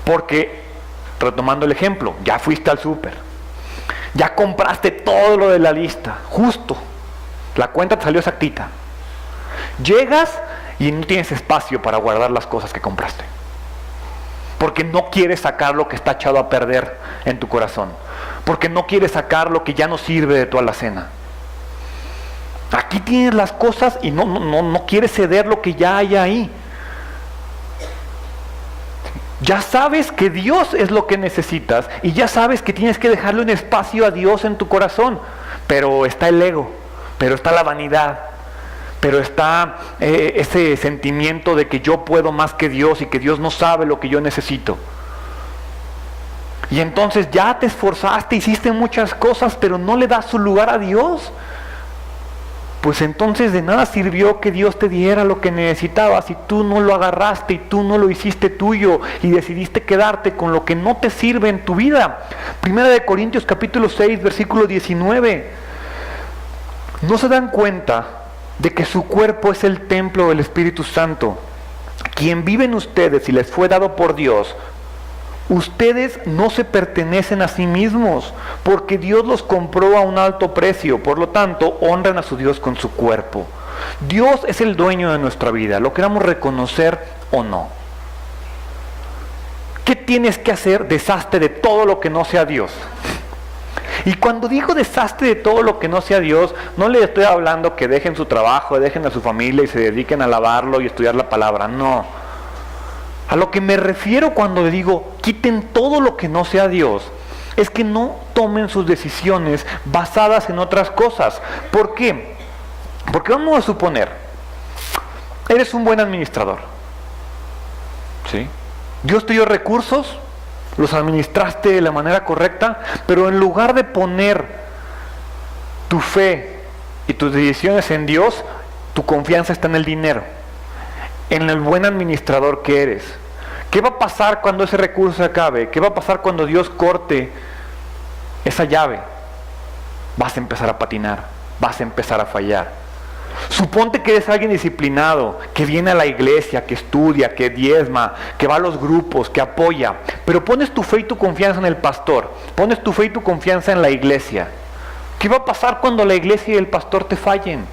Porque, retomando el ejemplo, ya fuiste al súper, ya compraste todo lo de la lista, justo, la cuenta te salió exactita. Llegas y no tienes espacio para guardar las cosas que compraste, porque no quieres sacar lo que está echado a perder en tu corazón, porque no quieres sacar lo que ya no sirve de tu alacena. Aquí tienes las cosas y no quieres ceder lo que ya hay ahí. Ya sabes que Dios es lo que necesitas y ya sabes que tienes que dejarle un espacio a Dios en tu corazón, pero está el ego, pero está la vanidad, pero está ese sentimiento de que yo puedo más que Dios y que Dios no sabe lo que yo necesito. Y entonces ya te esforzaste, hiciste muchas cosas, pero no le das su lugar a Dios. Pues entonces de nada sirvió que Dios te diera lo que necesitabas y tú no lo agarraste y tú no lo hiciste tuyo y decidiste quedarte con lo que no te sirve en tu vida. Primera de Corintios capítulo 6 versículo 19. ¿No se dan cuenta de que su cuerpo es el templo del Espíritu Santo, quien vive en ustedes y les fue dado por Dios? Ustedes no se pertenecen a sí mismos, porque Dios los compró a un alto precio. Por lo tanto, honren a su Dios con su cuerpo. Dios es el dueño de nuestra vida, lo queramos reconocer o no. ¿Qué tienes que hacer? Deshazte de todo lo que no sea Dios. Y cuando digo deshazte de todo lo que no sea Dios, no les estoy hablando que dejen su trabajo, dejen a su familia y se dediquen a alabarlo y estudiar la palabra, no. A lo que me refiero cuando le digo quiten todo lo que no sea Dios, es que no tomen sus decisiones basadas en otras cosas. ¿Por qué? Porque vamos a suponer, eres un buen administrador, ¿sí? Dios te dio recursos, los administraste de la manera correcta, pero en lugar de poner tu fe y tus decisiones en Dios, tu confianza está en el dinero, en el buen administrador que eres. ¿Qué va a pasar cuando ese recurso se acabe? ¿Qué va a pasar cuando Dios corte esa llave? Vas a empezar a patinar, vas a empezar a fallar. Suponte que eres alguien disciplinado, que viene a la iglesia, que estudia, que diezma, que va a los grupos, que apoya, pero pones tu fe y tu confianza en el pastor, pones tu fe y tu confianza en la iglesia. ¿Qué va a pasar cuando la iglesia y el pastor te fallen?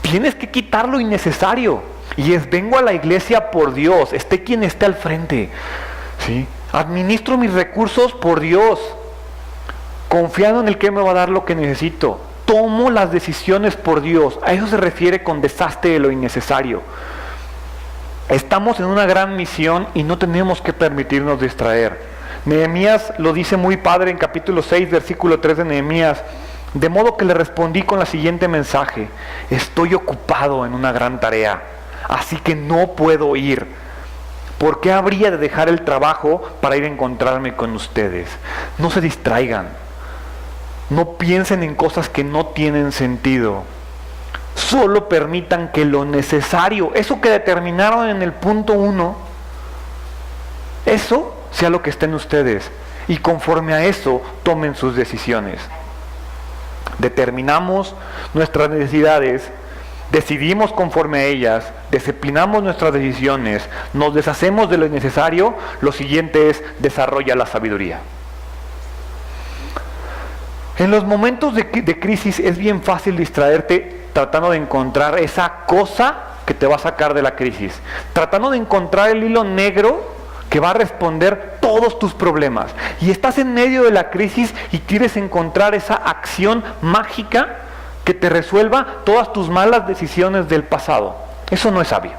Tienes que quitar lo innecesario. Y vengo a la iglesia por Dios, esté quien esté al frente, ¿sí? Administro mis recursos por Dios, confiando en el que me va a dar lo que necesito. Tomo las decisiones por Dios. A eso se refiere con deshazte de lo innecesario. Estamos en una gran misión y no tenemos que permitirnos distraer. Nehemías lo dice muy padre en capítulo 6, versículo 3 de Nehemías. De modo que le respondí con la siguiente mensaje: estoy ocupado en una gran tarea, así que no puedo ir. ¿Por qué habría de dejar el trabajo para ir a encontrarme con ustedes? No se distraigan. No piensen en cosas que no tienen sentido. Solo permitan que lo necesario, eso que determinaron en el punto 1, eso sea lo que esté en ustedes. Y conforme a eso, tomen sus decisiones. Determinamos nuestras necesidades, decidimos conforme a ellas, disciplinamos nuestras decisiones, nos deshacemos de lo innecesario. Lo siguiente es: desarrolla la sabiduría. En los momentos de crisis es bien fácil distraerte tratando de encontrar esa cosa que te va a sacar de la crisis, tratando de encontrar el hilo negro que va a responder todos tus problemas. Y estás en medio de la crisis y quieres encontrar esa acción mágica que te resuelva todas tus malas decisiones del pasado. Eso no es sabio.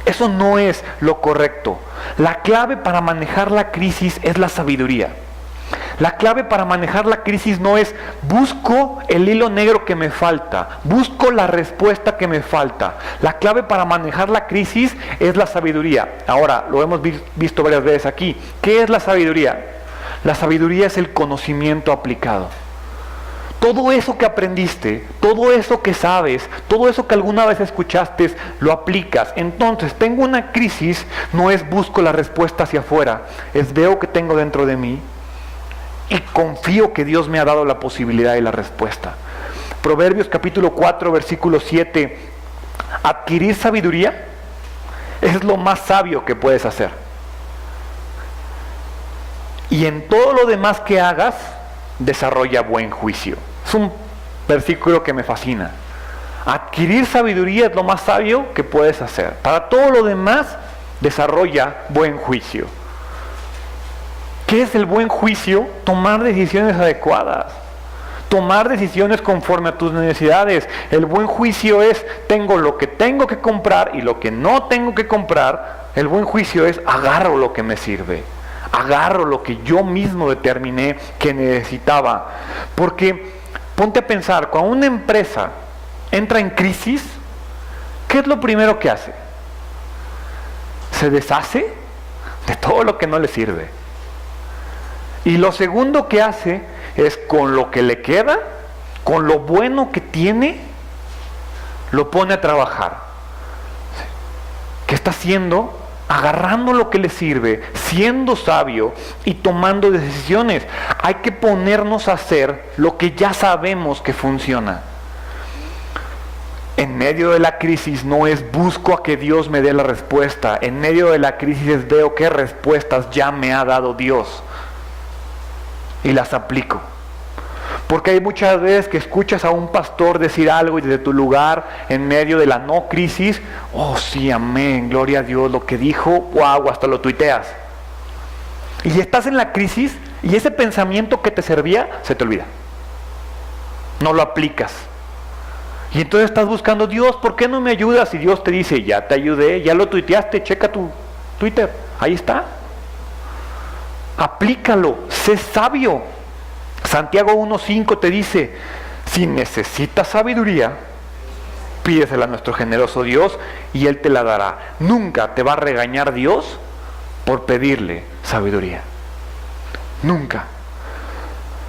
Eso no es lo correcto. La clave para manejar la crisis es la sabiduría. La clave para manejar la crisis no es busco el hilo negro que me falta, busco la respuesta que me falta. La clave para manejar la crisis es la sabiduría. Ahora, lo hemos visto varias veces aquí. ¿Qué es la sabiduría? La sabiduría es el conocimiento aplicado. Todo eso que aprendiste, todo eso que sabes, todo eso que alguna vez escuchaste, lo aplicas. Entonces, tengo una crisis, no es busco la respuesta hacia afuera, es veo que tengo dentro de mí y confío que Dios me ha dado la posibilidad y la respuesta. Proverbios capítulo 4, versículo 7. Adquirir sabiduría es lo más sabio que puedes hacer. Y en todo lo demás que hagas, desarrolla buen juicio. Es un versículo que me fascina. Adquirir sabiduría es lo más sabio que puedes hacer. Para todo lo demás, desarrolla buen juicio. ¿Qué es el buen juicio? Tomar decisiones adecuadas. tomar decisiones conforme a tus necesidades. El buen juicio es, tengo lo que tengo que comprar y lo que no tengo que comprar. El buen juicio es, agarro lo que me sirve, agarro lo que yo mismo determiné que necesitaba. Porque ponte a pensar, cuando una empresa entra en crisis, ¿qué es lo primero que hace? Se deshace de todo lo que no le sirve. Y lo segundo que hace es, con lo que le queda, con lo bueno que tiene, lo pone a trabajar. ¿Qué está haciendo? Agarrando lo que le sirve, siendo sabio y tomando decisiones. Hay que ponernos a hacer lo que ya sabemos que funciona. En medio de la crisis no es busco a que Dios me dé la respuesta. En medio de la crisis es veo qué respuestas ya me ha dado Dios y las aplico. Porque hay muchas veces que escuchas a un pastor decir algo y desde tu lugar, en medio de la no crisis, oh sí, amén, gloria a Dios, lo que dijo, wow, hasta lo tuiteas. Y estás en la crisis y ese pensamiento que te servía se te olvida. No lo aplicas. Y entonces estás buscando, Dios, ¿por qué no me ayudas? Y Dios te dice, ya te ayudé, ya lo tuiteaste, checa tu Twitter, ahí está. Aplícalo, sé sabio. Santiago 1:5 te dice, si necesitas sabiduría, pídesela a nuestro generoso Dios y Él te la dará. Nunca te va a regañar Dios por pedirle sabiduría. Nunca.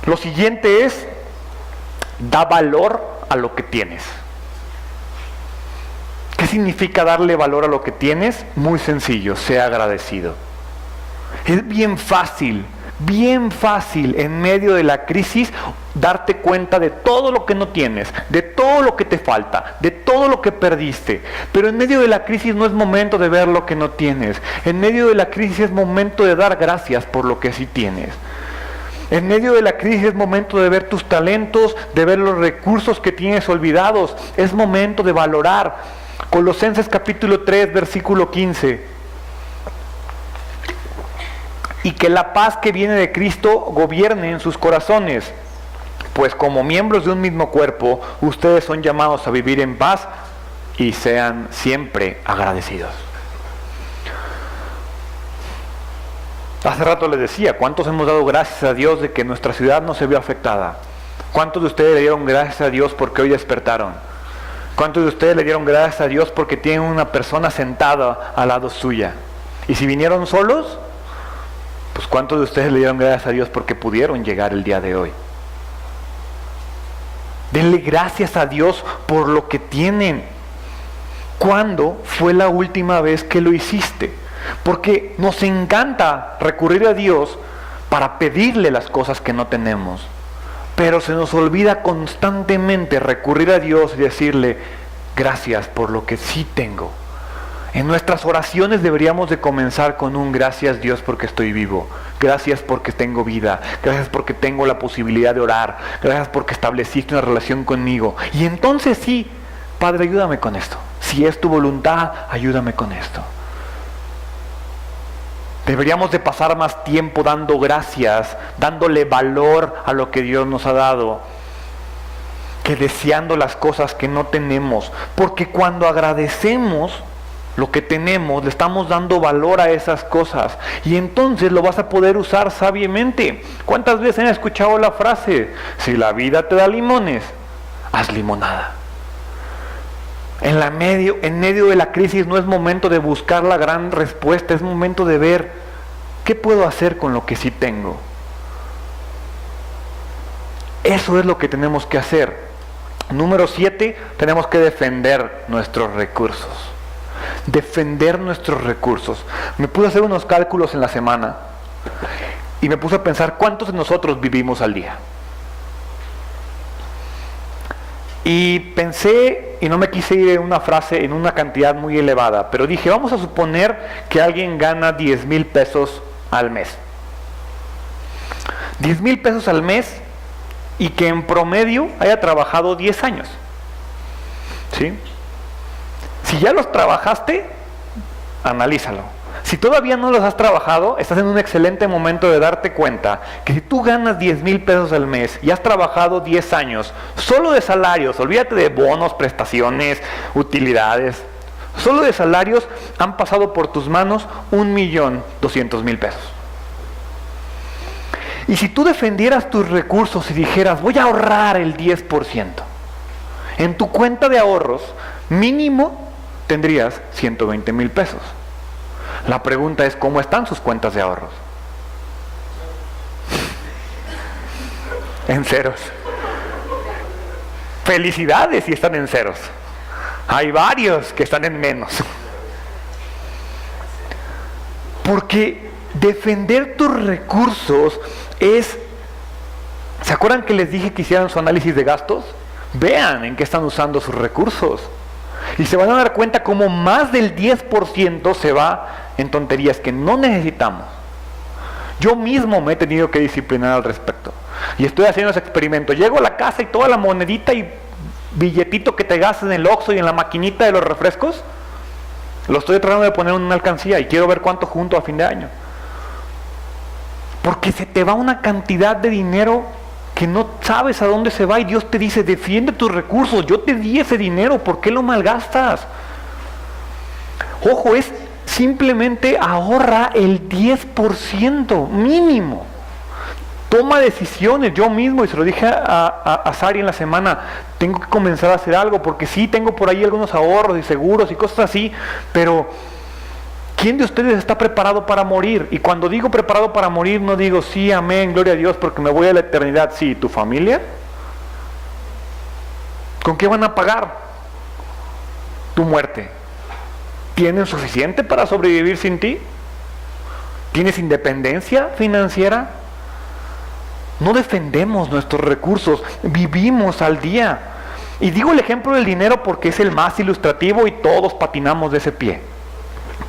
Lo siguiente es, da valor a lo que tienes. ¿Qué significa darle valor a lo que tienes? Muy sencillo, sea agradecido. Es bien fácil en medio de la crisis darte cuenta de todo lo que no tienes, de todo lo que te falta, de todo lo que perdiste. Pero en medio de la crisis no es momento de ver lo que no tienes. En medio de la crisis es momento de dar gracias por lo que sí tienes. En medio de la crisis es momento de ver tus talentos, de ver los recursos que tienes olvidados. Es momento de valorar. Colosenses capítulo 3, versículo 15. Y que la paz que viene de Cristo gobierne en sus corazones. Pues como miembros de un mismo cuerpo, ustedes son llamados a vivir en paz y sean siempre agradecidos. Hace rato les decía, ¿cuántos hemos dado gracias a Dios de que nuestra ciudad no se vio afectada? ¿Cuántos de ustedes le dieron gracias a Dios porque hoy despertaron? ¿Cuántos de ustedes le dieron gracias a Dios porque tienen una persona sentada al lado suya? Y si vinieron solos, pues ¿cuántos de ustedes le dieron gracias a Dios porque pudieron llegar el día de hoy? Denle gracias a Dios por lo que tienen. ¿Cuándo fue la última vez que lo hiciste? Porque nos encanta recurrir a Dios para pedirle las cosas que no tenemos. Pero se nos olvida constantemente recurrir a Dios y decirle, gracias por lo que sí tengo. En nuestras oraciones deberíamos de comenzar con un gracias Dios porque estoy vivo. Gracias porque tengo vida. Gracias porque tengo la posibilidad de orar. Gracias porque estableciste una relación conmigo. Y entonces sí, Padre, ayúdame con esto. Si es tu voluntad, ayúdame con esto. Deberíamos de pasar más tiempo dando gracias, dándole valor a lo que Dios nos ha dado, que deseando las cosas que no tenemos. Porque cuando agradecemos lo que tenemos, le estamos dando valor a esas cosas. Y entonces lo vas a poder usar sabiamente. ¿Cuántas veces han escuchado la frase? Si la vida te da limones, haz limonada. En medio de la crisis no es momento de buscar la gran respuesta, es momento de ver qué puedo hacer con lo que sí tengo. Eso es lo que tenemos que hacer. Número 7, tenemos que defender nuestros recursos. Defender nuestros recursos. Me puse a hacer unos cálculos en la semana y me puse a pensar cuántos de nosotros vivimos al día. Y pensé, y no me quise ir en una frase, en una cantidad muy elevada, pero dije, vamos a suponer que alguien gana 10,000 pesos al mes. 10,000 pesos al mes y que en promedio haya trabajado 10 años. ¿Sí? Si ya los trabajaste, analízalo. Si todavía no los has trabajado, estás en un excelente momento de darte cuenta que si tú ganas 10,000 pesos al mes y has trabajado 10 años, solo de salarios, olvídate de bonos, prestaciones, utilidades, solo de salarios han pasado por tus manos 1,200,000 pesos. Y si tú defendieras tus recursos y dijeras, voy a ahorrar el 10%, en tu cuenta de ahorros, mínimo tendrías 120,000 pesos. La pregunta es, ¿cómo están sus cuentas de ahorros? En ceros. Felicidades si están en ceros. Hay varios que están en menos. Porque defender tus recursos es... ¿Se acuerdan que les dije que hicieran su análisis de gastos? Vean en qué están usando sus recursos. Y se van a dar cuenta cómo más del 10% se va en tonterías que no necesitamos. Yo mismo me he tenido que disciplinar al respecto. Y estoy haciendo ese experimento. Llego a la casa y toda la monedita y billetito que te gastas en el Oxxo y en la maquinita de los refrescos, lo estoy tratando de poner en una alcancía y quiero ver cuánto junto a fin de año. Porque se te va una cantidad de dinero que no sabes a dónde se va y Dios te dice, defiende tus recursos, yo te di ese dinero, ¿por qué lo malgastas? Ojo, es simplemente ahorra el 10% mínimo. Toma decisiones, yo mismo, y se lo dije a Sari en la semana, tengo que comenzar a hacer algo, porque sí, tengo por ahí algunos ahorros y seguros y cosas así, pero ¿quién de ustedes está preparado para morir? Y cuando digo preparado para morir, no digo sí, amén, gloria a Dios, porque me voy a la eternidad. Sí, ¿tu familia? ¿Con qué van a pagar tu muerte? ¿Tienen suficiente para sobrevivir sin ti? ¿Tienes independencia financiera? No defendemos nuestros recursos, vivimos al día. Y digo el ejemplo del dinero porque es el más ilustrativo y todos patinamos de ese pie.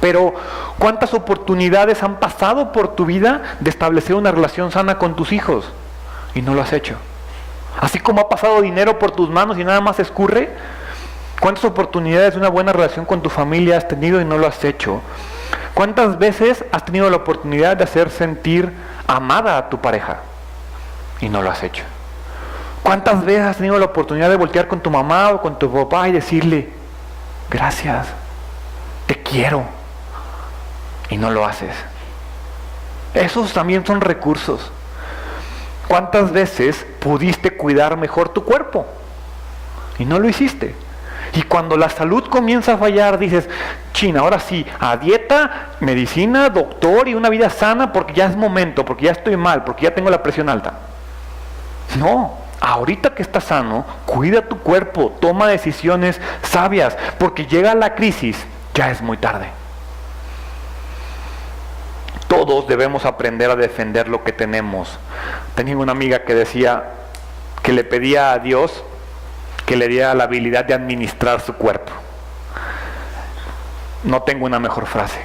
Pero ¿cuántas oportunidades han pasado por tu vida de establecer una relación sana con tus hijos? Y no lo has hecho. Así como ha pasado dinero por tus manos y nada más escurre, ¿cuántas oportunidades de una buena relación con tu familia has tenido y no lo has hecho? ¿Cuántas veces has tenido la oportunidad de hacer sentir amada a tu pareja y no lo has hecho? ¿Cuántas veces has tenido la oportunidad de voltear con tu mamá o con tu papá y decirle, gracias, te quiero, y no lo haces? Esos también son recursos. ¿Cuántas veces pudiste cuidar mejor tu cuerpo y no lo hiciste? Y cuando la salud comienza a fallar, dices, chin, ahora sí, a dieta, medicina, doctor y una vida sana porque ya es momento, porque ya estoy mal, porque ya tengo la presión alta. No, ahorita que estás sano, cuida tu cuerpo, toma decisiones sabias, porque llega la crisis, ya es muy tarde. Todos debemos aprender a defender lo que tenemos. Tenía una amiga que decía que le pedía a Dios que le diera la habilidad de administrar su cuerpo. No tengo una mejor frase.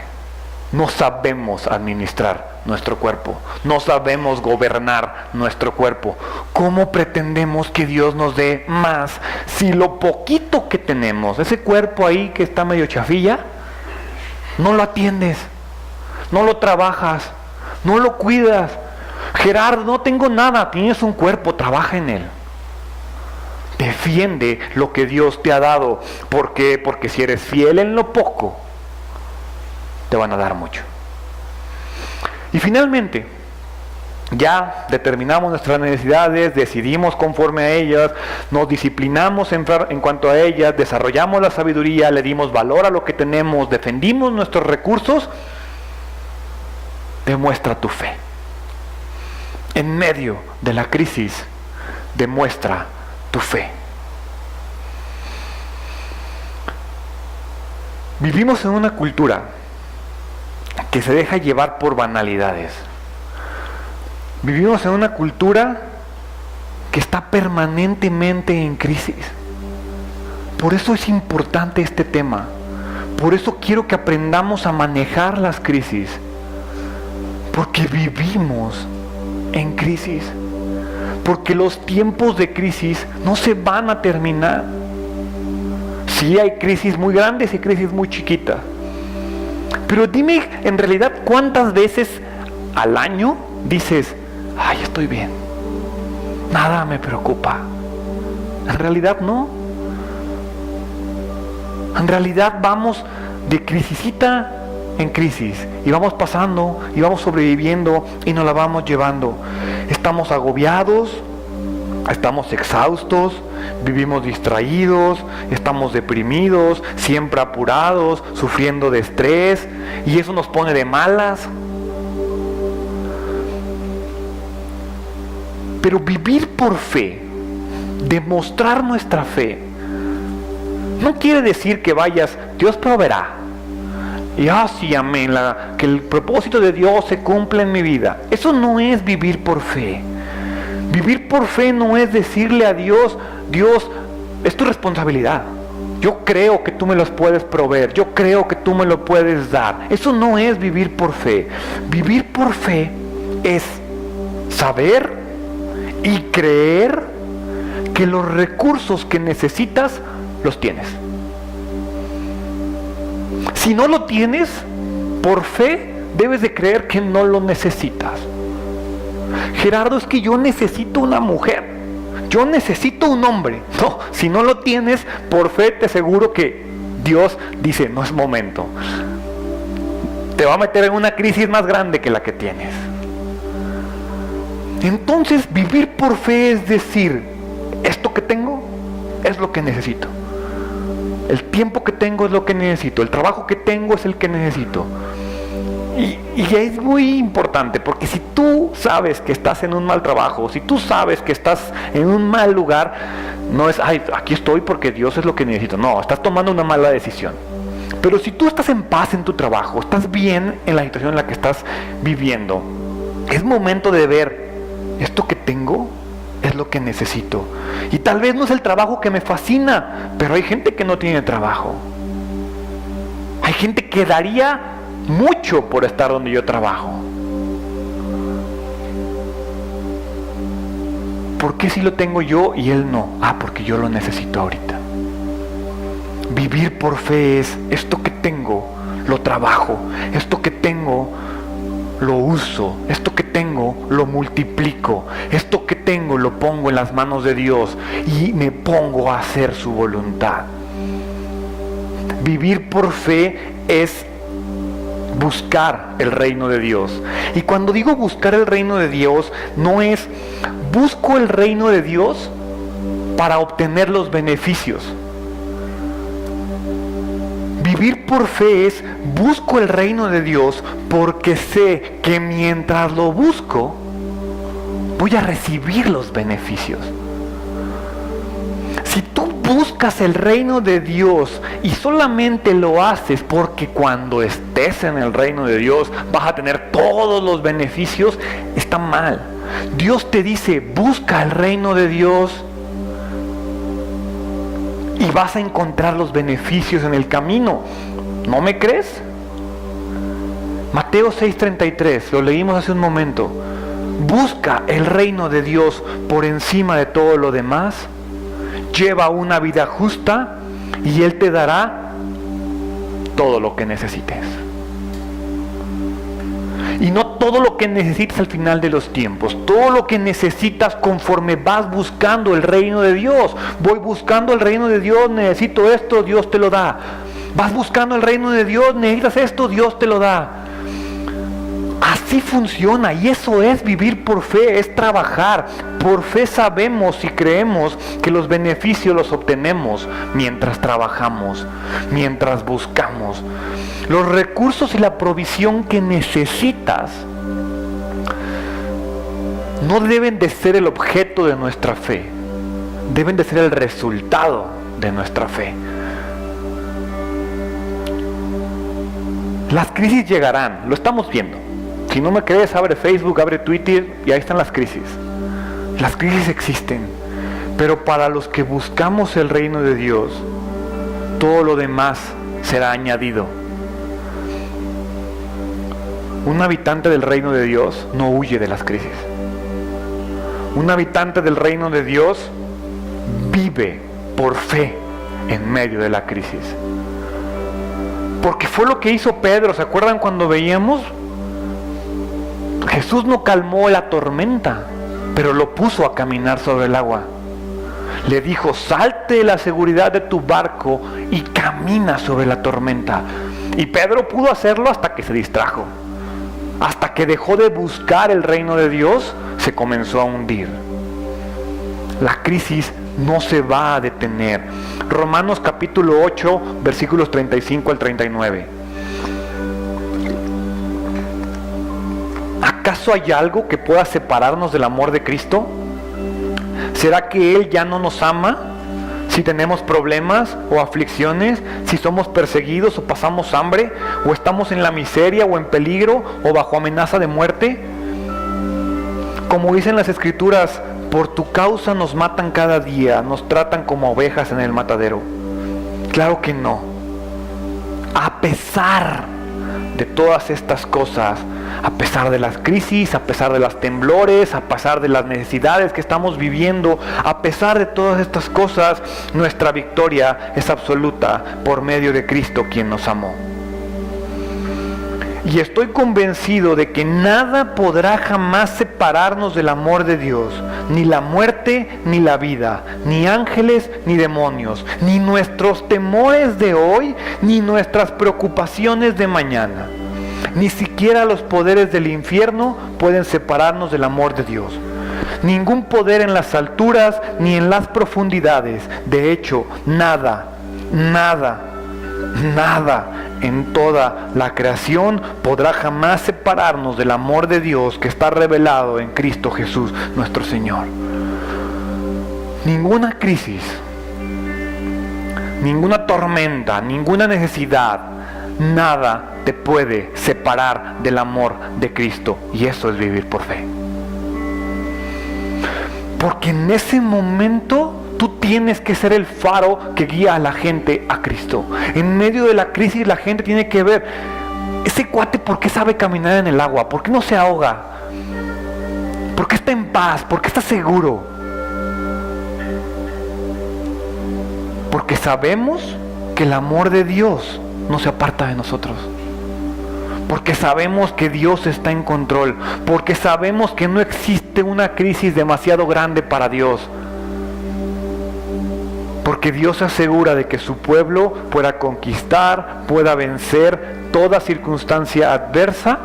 No sabemos administrar nuestro cuerpo. No sabemos gobernar nuestro cuerpo. ¿Cómo pretendemos que Dios nos dé más si lo poquito que tenemos, ese cuerpo ahí que está medio chafilla, no lo atiendes, no lo trabajas, no lo cuidas? Gerardo, no tengo nada. Tienes un cuerpo, trabaja en él. Defiende lo que Dios te ha dado. ¿Por qué? Porque si eres fiel en lo poco, te van a dar mucho. Y finalmente, ya determinamos nuestras necesidades, decidimos conforme a ellas, nos disciplinamos en cuanto a ellas, desarrollamos la sabiduría, le dimos valor a lo que tenemos, defendimos nuestros recursos. Demuestra tu fe. En medio de la crisis, demuestra tu fe. Vivimos en una cultura que se deja llevar por banalidades. Vivimos en una cultura que está permanentemente en crisis. Por eso es importante este tema. Por eso quiero que aprendamos a manejar las crisis. Porque vivimos en crisis. Porque los tiempos de crisis no se van a terminar. Sí hay crisis muy grandes y crisis muy chiquitas. Pero dime, en realidad, ¿cuántas veces al año dices, ay, estoy bien, nada me preocupa? En realidad no. En realidad vamos de crisisita en crisis y vamos pasando y vamos sobreviviendo y nos la vamos llevando. Estamos agobiados, estamos exhaustos, vivimos distraídos, estamos deprimidos, siempre apurados, sufriendo de estrés, y eso nos pone de malas. Pero vivir por fe, demostrar nuestra fe, no quiere decir que vayas, Dios proveerá, y sí, amén, que el propósito de Dios se cumpla en mi vida. Eso no es vivir por fe. Vivir por fe no es decirle a Dios, Dios, es tu responsabilidad. Yo creo que tú me los puedes proveer, yo creo que tú me lo puedes dar. Eso no es vivir por fe. Vivir por fe es saber y creer que los recursos que necesitas los tienes. Si no lo tienes, por fe debes de creer que no lo necesitas. Gerardo, es que yo necesito una mujer, yo necesito un hombre. No, si no lo tienes, por fe te aseguro que Dios dice, no es momento. Te va a meter en una crisis más grande que la que tienes. Entonces, vivir por fe es decir, esto que tengo es lo que necesito. El tiempo que tengo es lo que necesito. El trabajo que tengo es el que necesito. Y es muy importante, porque si tú sabes que estás en un mal trabajo, si tú sabes que estás en un mal lugar, no es, ay, aquí estoy porque Dios es lo que necesito. No, estás tomando una mala decisión. Pero si tú estás en paz en tu trabajo, estás bien en la situación en la que estás viviendo, es momento de ver, esto que tengo es lo que necesito. Y tal vez no es el trabajo que me fascina, pero hay gente que no tiene trabajo. Hay gente que daría mucho por estar donde yo trabajo. ¿Por qué si lo tengo yo y él no? Porque yo lo necesito ahorita. Vivir por fe es, esto que tengo lo trabajo, esto que tengo lo uso, esto que tengo lo multiplico, esto que tengo lo pongo en las manos de Dios y me pongo a hacer su voluntad. Vivir por fe es buscar el reino de Dios. Y cuando digo buscar el reino de Dios, no es busco el reino de Dios para obtener los beneficios. Vivir por fe es busco el reino de Dios porque sé que mientras lo busco voy a recibir los beneficios. Si tú buscas el reino de Dios y solamente lo haces porque cuando estés en el reino de Dios vas a tener todos los beneficios, está mal. Dios te dice, busca el reino de Dios y vas a encontrar los beneficios en el camino. ¿No me crees? Mateo 6:33, lo leímos hace un momento. Busca el reino de Dios por encima de todo lo demás. Lleva una vida justa y Él te dará todo lo que necesites. Y no todo lo que necesitas al final de los tiempos, todo lo que necesitas conforme vas buscando el reino de Dios. Voy buscando el reino de Dios, necesito esto, Dios te lo da. Vas buscando el reino de Dios, necesitas esto, Dios te lo da. Así funciona, y eso es vivir por fe, es trabajar. Por fe sabemos y creemos que los beneficios los obtenemos mientras trabajamos, mientras buscamos. Los recursos y la provisión que necesitas no deben de ser el objeto de nuestra fe, deben de ser el resultado de nuestra fe. Las crisis llegarán, lo estamos viendo. Si no me crees, abre Facebook, abre Twitter y ahí están las crisis. Las crisis existen, pero para los que buscamos el reino de Dios, todo lo demás será añadido. Un habitante del reino de Dios no huye de las crisis. Un habitante del reino de Dios vive por fe en medio de la crisis. Porque fue lo que hizo Pedro. ¿Se acuerdan cuando veíamos? Jesús no calmó la tormenta, pero lo puso a caminar sobre el agua. Le dijo: salte de la seguridad de tu barco y camina sobre la tormenta. Y Pedro pudo hacerlo hasta que se distrajo. Hasta que dejó de buscar el reino de Dios, se comenzó a hundir. La crisis no se va a detener. Romanos capítulo 8, versículos 35 al 39. ¿Acaso hay algo que pueda separarnos del amor de Cristo? ¿Será que Él ya no nos ama? Si tenemos problemas o aflicciones, si somos perseguidos o pasamos hambre, o estamos en la miseria o en peligro o bajo amenaza de muerte. Como dicen las Escrituras, por tu causa nos matan cada día, nos tratan como ovejas en el matadero. Claro que no. A pesar de todas estas cosas, a pesar de las crisis, a pesar de los temblores, a pesar de las necesidades que estamos viviendo, a pesar de todas estas cosas, nuestra victoria es absoluta por medio de Cristo, quien nos amó. Y estoy convencido de que nada podrá jamás separarnos del amor de Dios, ni la muerte ni la vida, ni ángeles ni demonios, ni nuestros temores de hoy, ni nuestras preocupaciones de mañana. Ni siquiera los poderes del infierno pueden separarnos del amor de Dios. Ningún poder en las alturas ni en las profundidades. De hecho, nada en toda la creación podrá jamás separarnos del amor de Dios que está revelado en Cristo Jesús, nuestro Señor. Ninguna crisis, ninguna tormenta, ninguna necesidad, nada te puede separar del amor de Cristo. Y eso es vivir por fe. Porque en ese momento tú tienes que ser el faro que guía a la gente a Cristo. En medio de la crisis la gente tiene que ver, ese cuate, ¿por qué sabe caminar en el agua? ¿Por qué no se ahoga? ¿Por qué está en paz? ¿Por qué está seguro? Porque sabemos que el amor de Dios no se aparta de nosotros. Porque sabemos que Dios está en control. Porque sabemos que no existe una crisis demasiado grande para Dios. Porque Dios se asegura de que su pueblo pueda conquistar, pueda vencer toda circunstancia adversa.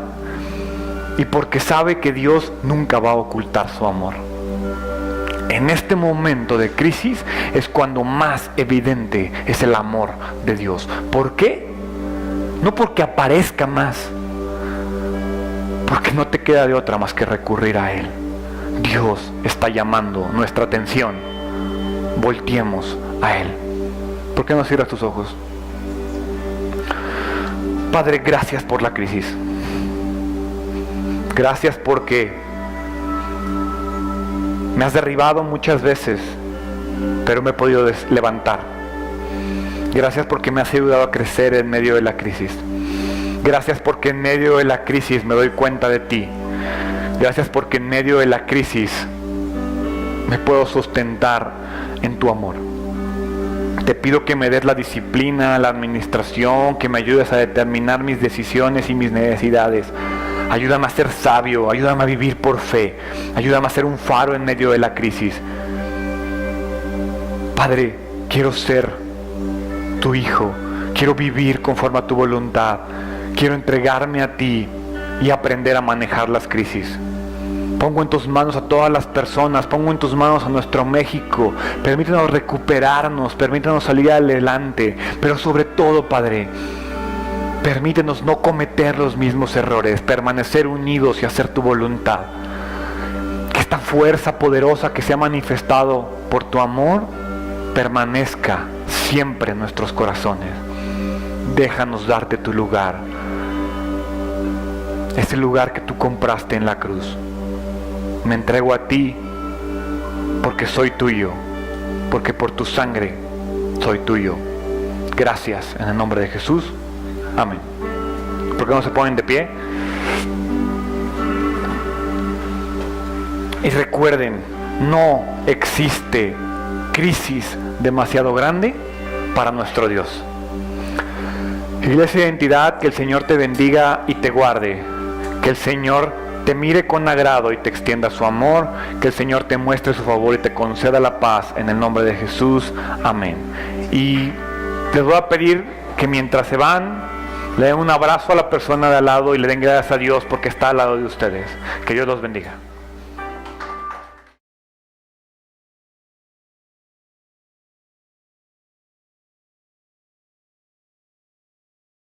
Y porque sabe que Dios nunca va a ocultar su amor. En este momento de crisis es cuando más evidente es el amor de Dios. ¿Por qué? No porque aparezca más, porque no te queda de otra más que recurrir a Él. Dios está llamando nuestra atención. Volteemos a Él. ¿Por qué no cierras tus ojos? Padre, gracias por la crisis. Gracias porque me has derribado muchas veces, pero me he podido levantar. Gracias porque me has ayudado a crecer en medio de la crisis. Gracias porque en medio de la crisis me doy cuenta de ti. Gracias porque en medio de la crisis me puedo sustentar en tu amor. Te pido que me des la disciplina, la administración, que me ayudes a determinar mis decisiones y mis necesidades. Ayúdame a ser sabio, ayúdame a vivir por fe, ayúdame a ser un faro en medio de la crisis. Padre, quiero ser tu hijo, quiero vivir conforme a tu voluntad, quiero entregarme a ti y aprender a manejar las crisis. Pongo en tus manos a todas las personas, pongo en tus manos a nuestro México. Permítenos recuperarnos, permítenos salir adelante, pero sobre todo, Padre, permítenos no cometer los mismos errores, permanecer unidos y hacer tu voluntad. Que esta fuerza poderosa que se ha manifestado por tu amor permanezca siempre en nuestros corazones. Déjanos darte tu lugar, ese lugar que tú compraste en la cruz. Me entrego a ti porque soy tuyo, porque por tu sangre soy tuyo. Gracias en el nombre de Jesús. Amén. ¿Por qué no se ponen de pie? Y recuerden, no existe crisis demasiado grande para nuestro Dios. Iglesia de Identidad, que el Señor te bendiga y te guarde. Que el Señor te mire con agrado y te extienda su amor. Que el Señor te muestre su favor y te conceda la paz. En el nombre de Jesús. Amén. Y les voy a pedir que mientras se van, le den un abrazo a la persona de al lado y le den gracias a Dios porque está al lado de ustedes. Que Dios los bendiga.